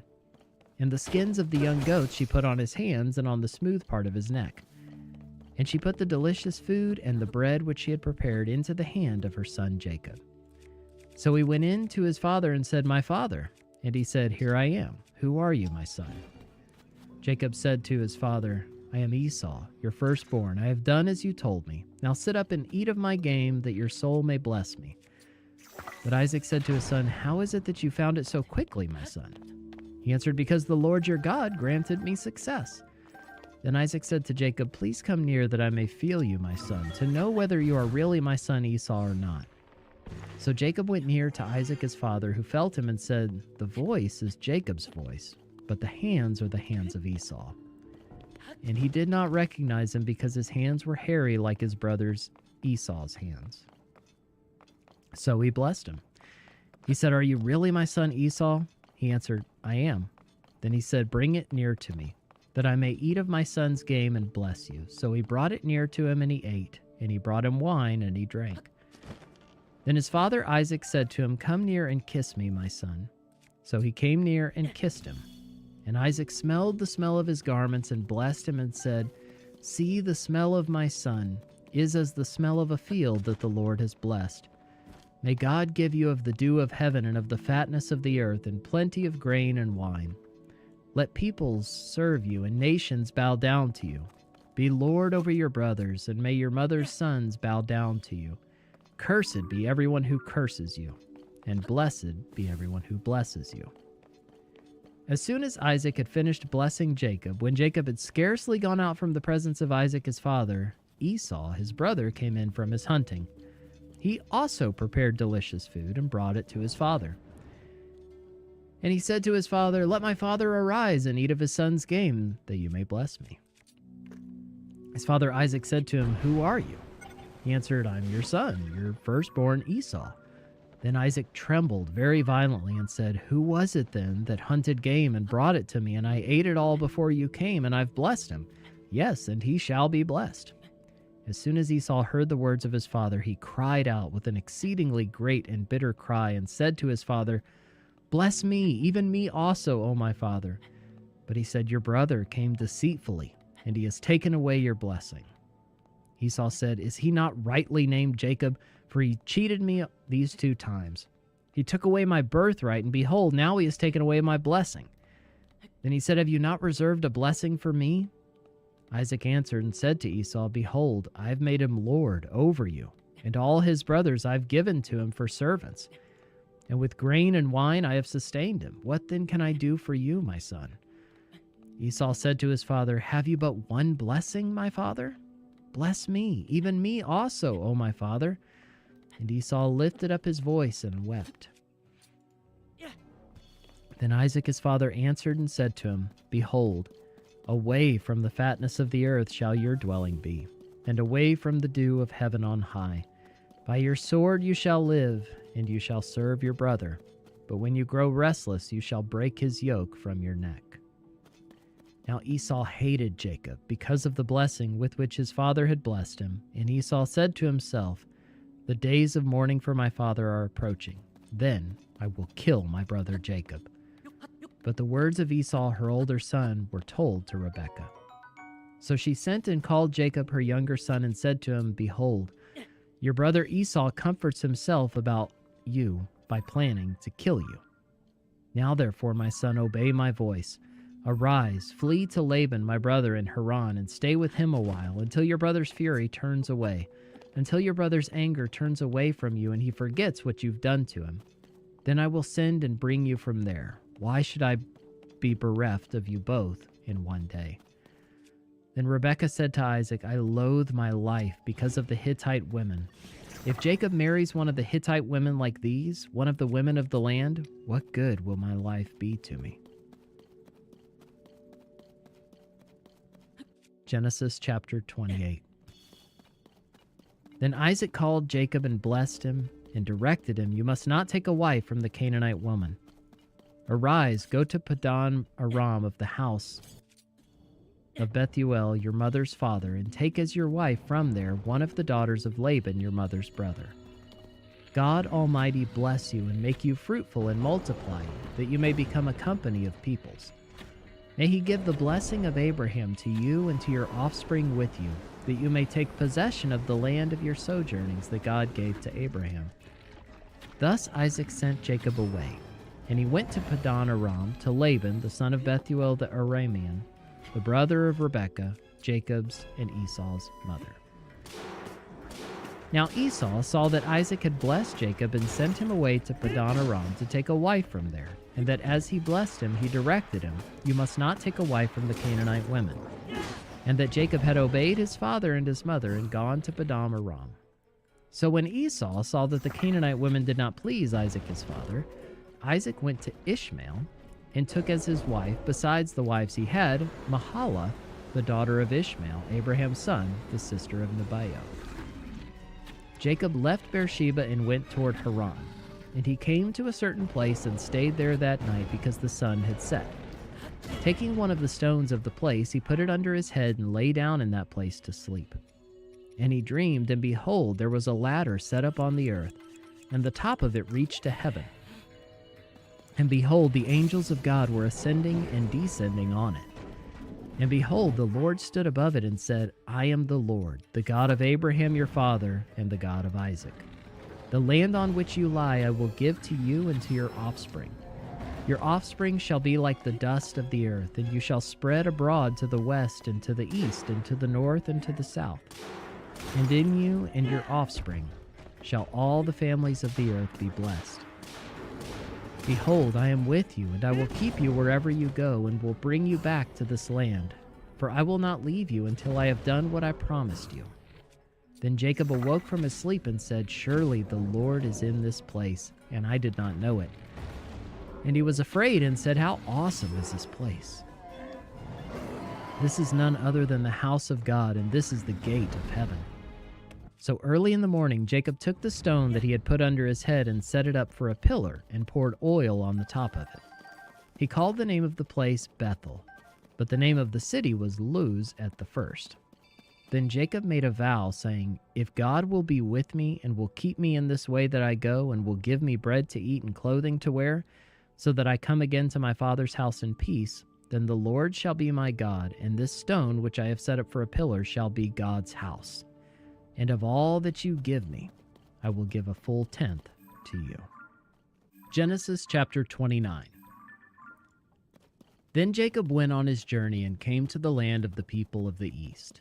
[SPEAKER 1] And the skins of the young goats she put on his hands and on the smooth part of his neck. And she put the delicious food and the bread which she had prepared into the hand of her son Jacob. So he went in to his father and said, My father. And he said, Here I am. Who are you, my son? Jacob said to his father, I am Esau, your firstborn. I have done as you told me. Now sit up and eat of my game, that your soul may bless me. But Isaac said to his son, How is it that you found it so quickly, my son? He answered, Because the Lord your God granted me success. Then Isaac said to Jacob, Please come near, that I may feel you, my son, to know whether you are really my son Esau or not. So Jacob went near to Isaac his father, who felt him and said, The voice is Jacob's voice, but the hands are the hands of Esau. And he did not recognize him, because his hands were hairy like his brother's Esau's hands. So he blessed him. He said, Are you really my son Esau? He answered, I am. Then he said, Bring it near to me, that I may eat of my son's game and bless you. So he brought it near to him, and he ate. And he brought him wine, and he drank. Then his father Isaac said to him, Come near and kiss me, my son. So he came near and kissed him. And Isaac smelled the smell of his garments and blessed him and said, See, the smell of my son is as the smell of a field that the Lord has blessed. May God give you of the dew of heaven and of the fatness of the earth and plenty of grain and wine. Let peoples serve you and nations bow down to you. Be Lord over your brothers, and may your mother's sons bow down to you. Cursed be everyone who curses you, and blessed be everyone who blesses you." As soon as Isaac had finished blessing Jacob, when Jacob had scarcely gone out from the presence of Isaac his father, Esau his brother came in from his hunting. He also prepared delicious food and brought it to his father. And he said to his father, "Let my father arise and eat of his son's game, that you may bless me." His father Isaac said to him, "Who are you?" He answered, "I'm your son, your firstborn Esau." Then Isaac trembled very violently and said, "Who was it then that hunted game and brought it to me, and I ate it all before you came, and I've blessed him? Yes, and he shall be blessed." As soon as Esau heard the words of his father, he cried out with an exceedingly great and bitter cry and said to his father, "Bless me, even me also, O my father." But he said, "Your brother came deceitfully, and he has taken away your blessing." Esau said, "Is he not rightly named Jacob? For he cheated me these 2 times. He took away my birthright, and behold, now he has taken away my blessing." Then he said, "Have you not reserved a blessing for me?" Isaac answered and said to Esau, "Behold, I have made him lord over you, and all his brothers I have given to him for servants. And with grain and wine I have sustained him. What then can I do for you, my son?" Esau said to his father, "Have you but one blessing, my father? Bless me, even me also, O my father." And Esau lifted up his voice and wept. Then Isaac his father answered and said to him, "Behold, away from the fatness of the earth shall your dwelling be, and away from the dew of heaven on high. By your sword you shall live, and you shall serve your brother. But when you grow restless, you shall break his yoke from your neck." Now Esau hated Jacob because of the blessing with which his father had blessed him, and Esau said to himself, "The days of mourning for my father are approaching. Then I will kill my brother Jacob." But the words of Esau, her older son, were told to Rebekah. So she sent and called Jacob her younger son and said to him, "Behold, your brother Esau comforts himself about you by planning to kill you. Now therefore, my son, obey my voice. Arise, flee to Laban my brother in Haran, and stay with him a while, until your brother's fury turns away, until your brother's anger turns away from you, and he forgets what you've done to him. Then I will send and bring you from there. Why should I be bereft of you both in one day?" Then Rebekah said to Isaac, "I loathe my life because of the Hittite women. If Jacob marries one of the Hittite women like these, one of the women of the land, what good will my life be to me?" Genesis chapter 28. Then Isaac called Jacob and blessed him and directed him, "You must not take a wife from the Canaanite woman. Arise, go to Padan Aram of the house of Bethuel, your mother's father, and take as your wife from there one of the daughters of Laban, your mother's brother. God Almighty bless you and make you fruitful and multiply you, that you may become a company of peoples. May he give the blessing of Abraham to you and to your offspring with you, that you may take possession of the land of your sojournings that God gave to Abraham." Thus Isaac sent Jacob away, and he went to Padan Aram to Laban, the son of Bethuel the Aramean, the brother of Rebekah, Jacob's and Esau's mother. Now Esau saw that Isaac had blessed Jacob and sent him away to Padan Aram to take a wife from there, and that as he blessed him, he directed him, "You must not take a wife from the Canaanite women," and that Jacob had obeyed his father and his mother and gone to Padan Aram. So when Esau saw that the Canaanite women did not please Isaac his father, Isaac went to Ishmael and took as his wife, besides the wives he had, Mahalath, the daughter of Ishmael, Abraham's son, the sister of Nebaioth. Jacob left Beersheba and went toward Haran, and he came to a certain place and stayed there that night because the sun had set. Taking one of the stones of the place, he put it under his head and lay down in that place to sleep. And he dreamed, and behold, there was a ladder set up on the earth, and the top of it reached to heaven. And behold, the angels of God were ascending and descending on it. And behold, the Lord stood above it and said, "I am the Lord, the God of Abraham your father, and the God of Isaac. The land on which you lie I will give to you and to your offspring. Your offspring shall be like the dust of the earth, and you shall spread abroad to the west and to the east and to the north and to the south. And in you and your offspring shall all the families of the earth be blessed. Behold, I am with you, and I will keep you wherever you go, and will bring you back to this land. For I will not leave you until I have done what I promised you." Then Jacob awoke from his sleep and said, "Surely the Lord is in this place, and I did not know it." And he was afraid and said, "How awesome is this place! This is none other than the house of God, and this is the gate of heaven." So early in the morning, Jacob took the stone that he had put under his head and set it up for a pillar and poured oil on the top of it. He called the name of the place Bethel, but the name of the city was Luz at the first. Then Jacob made a vow, saying, "If God will be with me and will keep me in this way that I go, and will give me bread to eat and clothing to wear, so that I come again to my father's house in peace, then the Lord shall be my God, and this stone which I have set up for a pillar shall be God's house. And of all that you give me, I will give a full tenth to you." Genesis chapter 29. Then Jacob went on his journey and came to the land of the people of the east.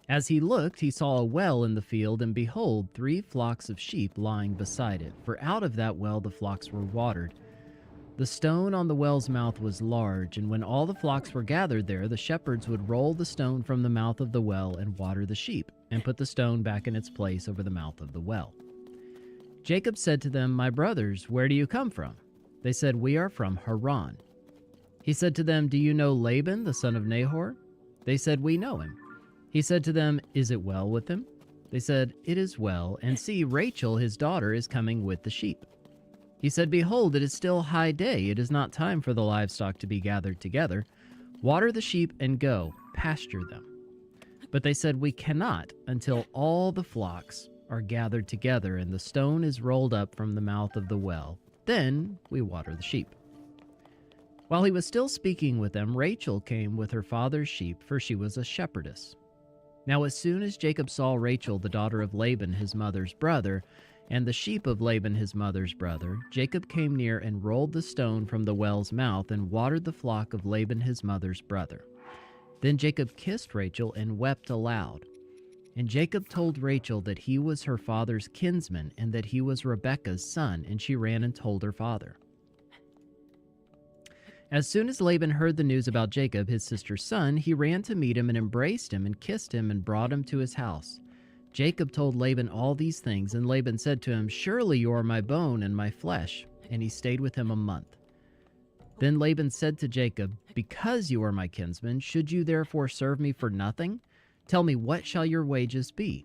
[SPEAKER 1] As he looked, he saw a well in the field, and behold, 3 flocks of sheep lying beside it, for out of that well the flocks were watered. The stone on the well's mouth was large, and when all the flocks were gathered there, the shepherds would roll the stone from the mouth of the well and water the sheep, and put the stone back in its place over the mouth of the well. Jacob said to them, "My brothers, where do you come from?" They said, "We are from Haran." He said to them, "Do you know Laban, the son of Nahor?" They said, "We know him." He said to them, "Is it well with him?" They said, "It is well, and see, Rachel, his daughter, is coming with the sheep." He said, "Behold, it is still high day. It is not time for the livestock to be gathered together. Water the sheep and go, pasture them." But they said, "We cannot until all the flocks are gathered together and the stone is rolled up from the mouth of the well. Then we water the sheep." While he was still speaking with them, Rachel came with her father's sheep, for she was a shepherdess. Now as soon as Jacob saw Rachel, the daughter of Laban, his mother's brother, and the sheep of Laban his mother's brother, Jacob came near and rolled the stone from the well's mouth and watered the flock of Laban his mother's brother. Then Jacob kissed Rachel and wept aloud. And Jacob told Rachel that he was her father's kinsman and that he was Rebekah's son, and she ran and told her father. As soon as Laban heard the news about Jacob, his sister's son, he ran to meet him and embraced him and kissed him and brought him to his house. Jacob told Laban all these things, and Laban said to him, "Surely you are my bone and my flesh." And he stayed with him a month. Then Laban said to Jacob, "Because you are my kinsman, should you therefore serve me for nothing? Tell me, what shall your wages be?"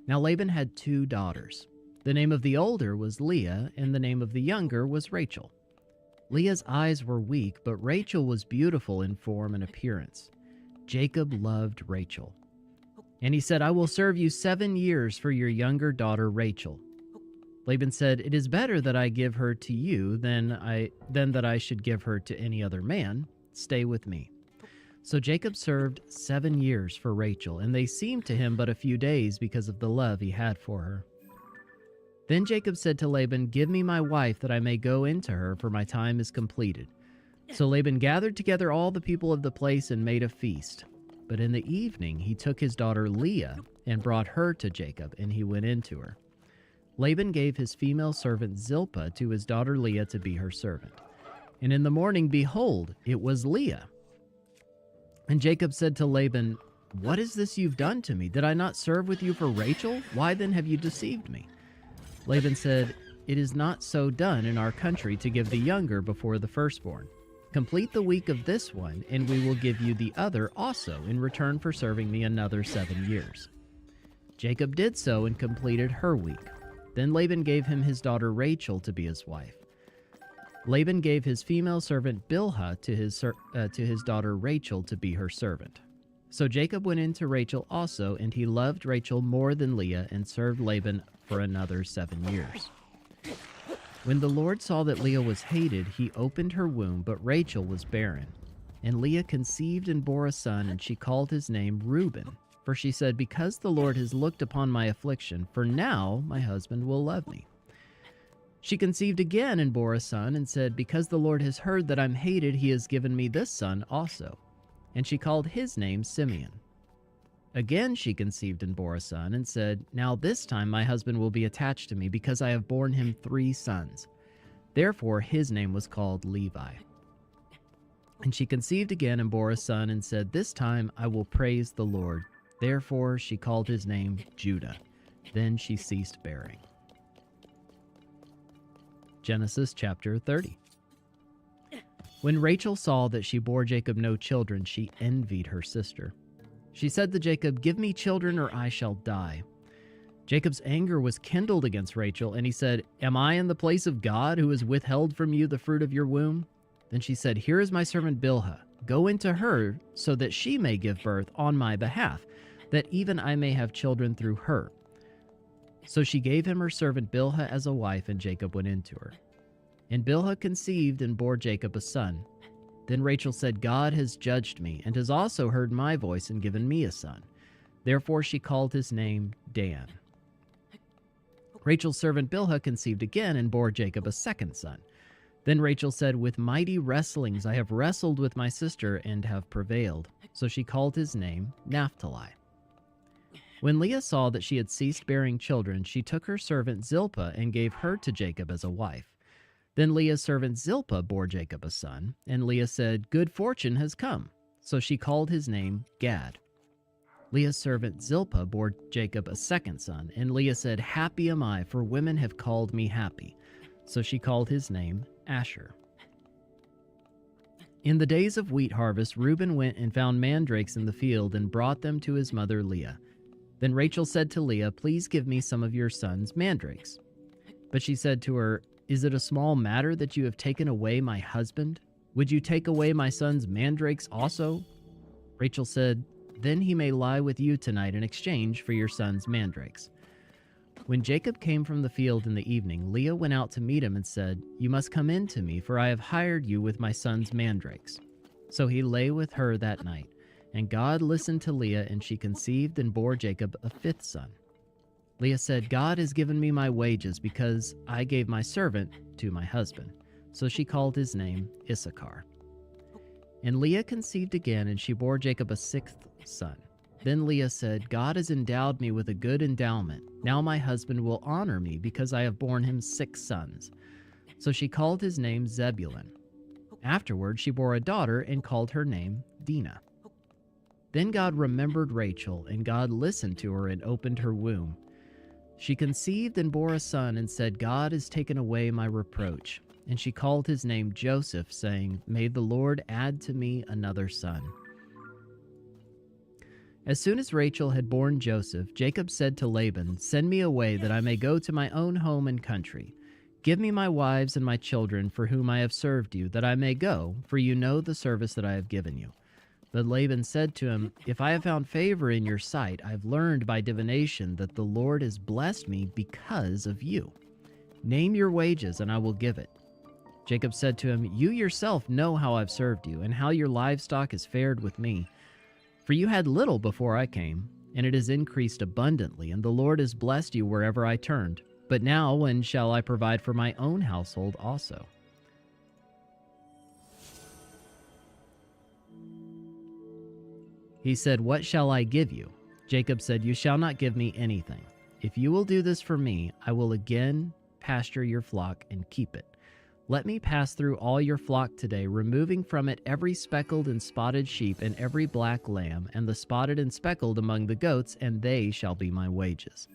[SPEAKER 1] Now Laban had 2 daughters. The name of the older was Leah, and the name of the younger was Rachel. Leah's eyes were weak, but Rachel was beautiful in form and appearance. Jacob loved Rachel. And he said, "I will serve you 7 years for your younger daughter Rachel." Laban said, "It is better that I give her to you than that I should give her to any other man. Stay with me." So Jacob served 7 years for Rachel, and they seemed to him but a few days because of the love he had for her. Then Jacob said to Laban, "Give me my wife that I may go into her, for my time is completed." So Laban gathered together all the people of the place and made a feast. But in the evening he took his daughter Leah and brought her to Jacob, and he went in to her. Laban gave his female servant Zilpah to his daughter Leah to be her servant. And in the morning, behold, it was Leah. And Jacob said to Laban, "What is this you've done to me? Did I not serve with you for Rachel? Why then have you deceived me?" Laban said, "It is not so done in our country to give the younger before the firstborn. Complete the week of this one, and we will give you the other also in return for serving me another 7 years." Jacob did so and completed her week. Then Laban gave him his daughter Rachel to be his wife. Laban gave his female servant Bilhah to his daughter Rachel to be her servant. So Jacob went in to Rachel also, and he loved Rachel more than Leah, and served Laban for another 7 years. When the Lord saw that Leah was hated, he opened her womb, but Rachel was barren. And Leah conceived and bore a son, and she called his name Reuben. For she said, "Because the Lord has looked upon my affliction, for now my husband will love me." She conceived again and bore a son and said, because the Lord has heard that I'm hated, he has given me this son also. And she called his name Simeon. Again she conceived and bore a son and said, now this time my husband will be attached to me because I have borne him 3 sons. Therefore his name was called Levi. And she conceived again and bore a son and said, this time I will praise the Lord. Therefore she called his name Judah. Then she ceased bearing. Genesis chapter 30. When Rachel saw that she bore Jacob no children, she envied her sister. She said to Jacob, give me children or I shall die. Jacob's anger was kindled against Rachel, and he said, am I in the place of God who has withheld from you the fruit of your womb? Then she said, here is my servant Bilhah. Go into her so that she may give birth on my behalf, that even I may have children through her. So she gave him her servant Bilhah as a wife, and Jacob went into her. And Bilhah conceived and bore Jacob a son. Then Rachel said, God has judged me, and has also heard my voice and given me a son. Therefore she called his name Dan. Rachel's servant Bilhah conceived again and bore Jacob a second son. Then Rachel said, with mighty wrestlings I have wrestled with my sister and have prevailed. So she called his name Naphtali. When Leah saw that she had ceased bearing children, she took her servant Zilpah and gave her to Jacob as a wife. Then Leah's servant Zilpah bore Jacob a son, and Leah said, good fortune has come. So she called his name Gad. Leah's servant Zilpah bore Jacob a second son, and Leah said, happy am I, for women have called me happy. So she called his name Asher. In the days of wheat harvest, Reuben went and found mandrakes in the field and brought them to his mother Leah. Then Rachel said to Leah, please give me some of your son's mandrakes. But she said to her, is it a small matter that you have taken away my husband? Would you take away my son's mandrakes also? Rachel said, then he may lie with you tonight in exchange for your son's mandrakes. When Jacob came from the field in the evening, Leah went out to meet him and said, you must come in to me, for I have hired you with my son's mandrakes. So he lay with her that night. And God listened to Leah, and she conceived and bore Jacob a 5th son. Leah said, God has given me my wages, because I gave my servant to my husband. So she called his name Issachar. And Leah conceived again, and she bore Jacob a 6th son. Then Leah said, God has endowed me with a good endowment. Now my husband will honor me, because I have borne him 6 sons. So she called his name Zebulun. Afterward she bore a daughter, and called her name Dinah. Then God remembered Rachel, and God listened to her and opened her womb. She conceived and bore a son, and said, God has taken away my reproach. And she called his name Joseph, saying, may the Lord add to me another son. As soon as Rachel had borne Joseph, Jacob said to Laban, send me away that I may go to my own home and country. Give me my wives and my children for whom I have served you, that I may go, for you know the service that I have given you. But Laban said to him, if I have found favor in your sight, I have learned by divination that the Lord has blessed me because of you. Name your wages, and I will give it. Jacob said to him, you yourself know how I've served you, and how your livestock has fared with me. For you had little before I came, and it has increased abundantly, and the Lord has blessed you wherever I turned. But now when shall I provide for my own household also? He said, what shall I give you? Jacob said, you shall not give me anything. If you will do this for me, I will again pasture your flock and keep it. Let me pass through all your flock today, removing from it every speckled and spotted sheep and every black lamb, and the spotted and speckled among the goats, and they shall be my wages.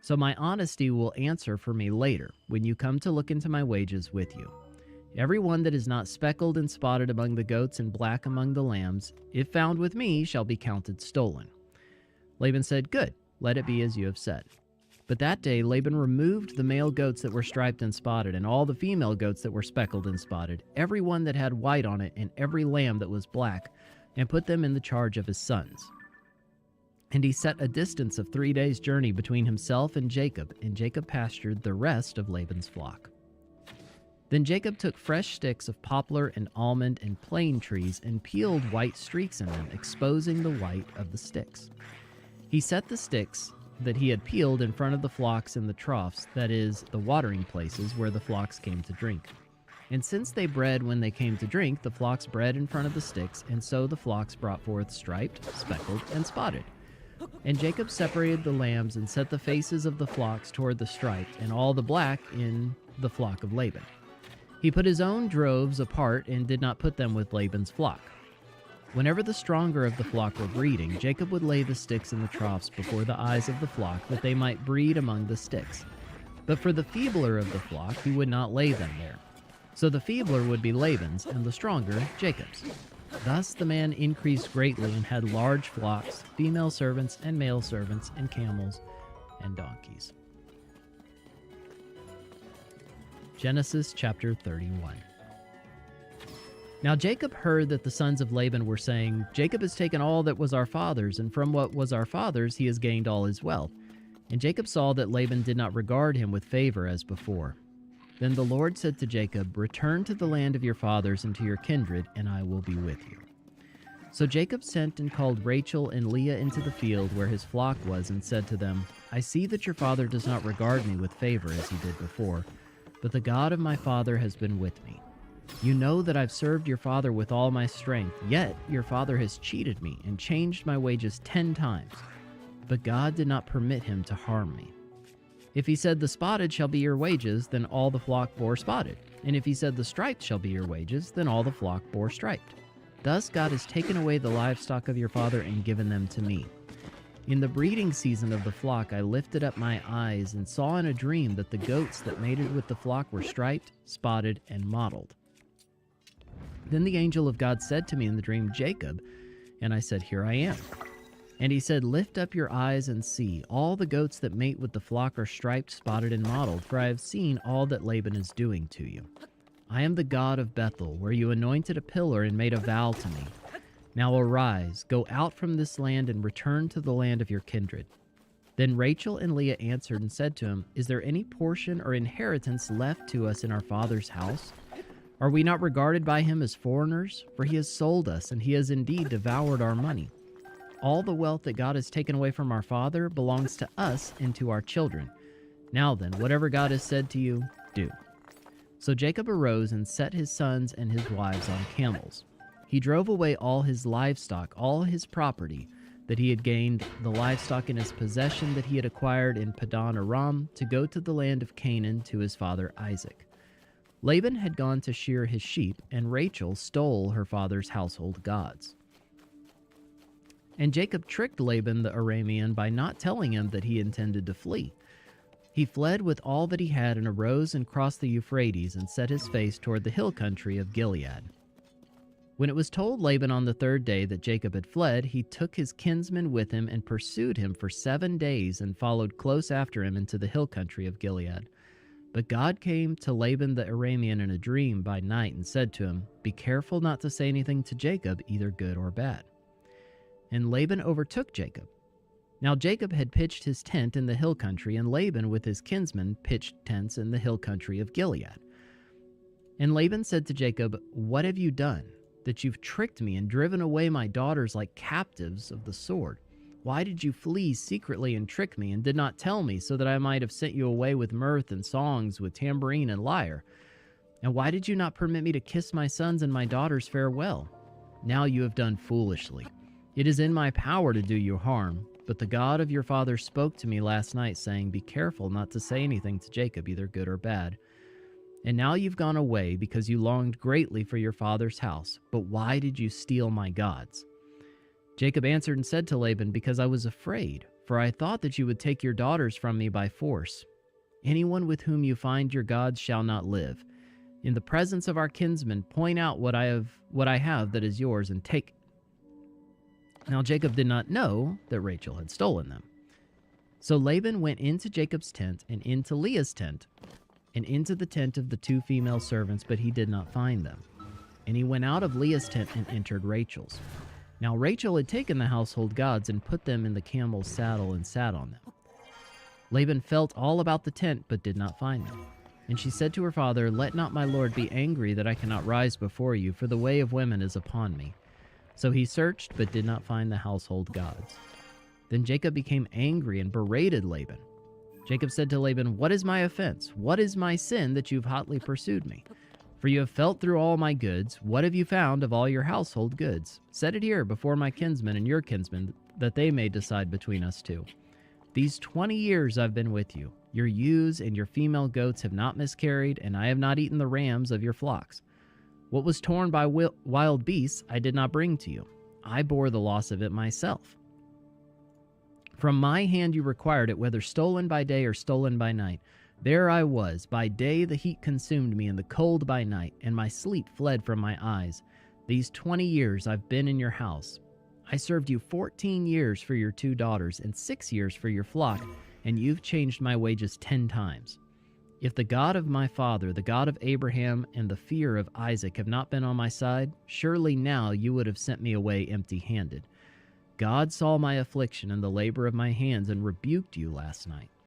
[SPEAKER 1] So my honesty will answer for me later, when you come to look into my wages with you. Every one that is not speckled and spotted among the goats and black among the lambs, if found with me, shall be counted stolen. Laban said, good, let it be as you have said. But that day Laban removed the male goats that were striped and spotted, and all the female goats that were speckled and spotted, every one that had white on it, and every lamb that was black, and put them in the charge of his sons. And he set a distance of 3 days' journey between himself and Jacob pastured the rest of Laban's flock. Then Jacob took fresh sticks of poplar and almond and plane trees and peeled white streaks in them, exposing the white of the sticks. He set the sticks that he had peeled in front of the flocks in the troughs, that is, the watering places where the flocks came to drink. And since they bred when they came to drink, the flocks bred in front of the sticks, and so the flocks brought forth striped, speckled, and spotted. And Jacob separated the lambs and set the faces of the flocks toward the striped, and all the black in the flock of Laban. He put his own droves apart and did not put them with Laban's flock. Whenever the stronger of the flock were breeding, Jacob would lay the sticks in the troughs before the eyes of the flock, that they might breed among the sticks. But for the feebler of the flock, he would not lay them there. So the feebler would be Laban's, and the stronger Jacob's. Thus the man increased greatly and had large flocks, female servants and male servants, and camels and donkeys. Genesis chapter 31. Now Jacob heard that the sons of Laban were saying, Jacob has taken all that was our father's, and from what was our father's he has gained all his wealth. And Jacob saw that Laban did not regard him with favor as before. Then the Lord said to Jacob, Return to the land of your fathers and to your kindred, and I will be with you. So Jacob sent and called Rachel and Leah into the field where his flock was, and said to them, I see that your father does not regard me with favor as he did before, but the God of my father has been with me. You know that I've served your father with all my strength, yet your father has cheated me and changed my wages 10 times. But God did not permit him to harm me. If he said, The spotted shall be your wages, then all the flock bore spotted. And if he said, The striped shall be your wages, then all the flock bore striped. Thus God has taken away the livestock of your father and given them to me. In the breeding season of the flock I lifted up my eyes and saw in a dream that the goats that mated with the flock were striped, spotted, and mottled. Then the angel of God said to me in the dream, Jacob, and I said, Here I am. And he said, Lift up your eyes and see. All the goats that mate with the flock are striped, spotted, and mottled, for I have seen all that Laban is doing to you. I am the God of Bethel, where you anointed a pillar and made a vow to me. Now arise, go out from this land and return to the land of your kindred. Then Rachel and Leah answered and said to him, Is there any portion or inheritance left to us in our father's house? Are we not regarded by him as foreigners? For he has sold us, and he has indeed devoured our money. All the wealth that God has taken away from our father belongs to us and to our children. Now then, whatever God has said to you, do. So Jacob arose and set his sons and his wives on camels. He drove away all his livestock, all his property that he had gained, the livestock in his possession that he had acquired in Padan Aram, to go to the land of Canaan to his father Isaac. Laban had gone to shear his sheep, and Rachel stole her father's household gods. And Jacob tricked Laban the Aramean by not telling him that he intended to flee. He fled with all that he had and arose and crossed the Euphrates and set his face toward the hill country of Gilead. When it was told Laban on the 3rd day that Jacob had fled, he took his kinsmen with him and pursued him for 7 days and followed close after him into the hill country of Gilead. But God came to Laban the Aramean in a dream by night and said to him, Be careful not to say anything to Jacob, either good or bad. And Laban overtook Jacob. Now Jacob had pitched his tent in the hill country, and Laban with his kinsmen pitched tents in the hill country of Gilead. And Laban said to Jacob, What have you done, that you've tricked me and driven away my daughters like captives of the sword? Why did you flee secretly and trick me, and did not tell me, so that I might have sent you away with mirth and songs, with tambourine and lyre? And why did you not permit me to kiss my sons and my daughters farewell? Now you have done foolishly. It is in my power to do you harm, but the God of your father spoke to me last night, saying, Be careful not to say anything to Jacob, either good or bad. And now you've gone away because you longed greatly for your father's house. But why did you steal my gods? Jacob answered and said to Laban, Because I was afraid, for I thought that you would take your daughters from me by force. Anyone with whom you find your gods shall not live. In the presence of our kinsmen, point out what I have that is yours, and take. Now Jacob did not know that Rachel had stolen them. So Laban went into Jacob's tent and into Leah's tent and into the tent of the 2 female servants, but he did not find them. And he went out of Leah's tent and entered Rachel's. Now Rachel had taken the household gods and put them in the camel's saddle and sat on them. Laban felt all about the tent, but did not find them. And she said to her father, Let not my lord be angry that I cannot rise before you, for the way of women is upon me. So he searched, but did not find the household gods. Then Jacob became angry and berated Laban. Jacob said to Laban, "What is my offense? What is my sin that you've hotly pursued me? For you have felt through all my goods. What have you found of all your household goods? Set it here before my kinsmen and your kinsmen, that they may decide between us two. These 20 years I've been with you. Your ewes and your female goats have not miscarried, and I have not eaten the rams of your flocks. What was torn by wild beasts I did not bring to you. I bore the loss of it myself. From my hand you required it, whether stolen by day or stolen by night. There I was. By day the heat consumed me, and the cold by night, and my sleep fled from my eyes. These 20 years I've been in your house. I served you 14 years for your 2 daughters, and 6 years for your flock, and you've changed my wages 10 times. If the God of my father, the God of Abraham, and the fear of Isaac have not been on my side, surely now you would have sent me away empty-handed. God saw my affliction and the labor of my hands and rebuked you last night.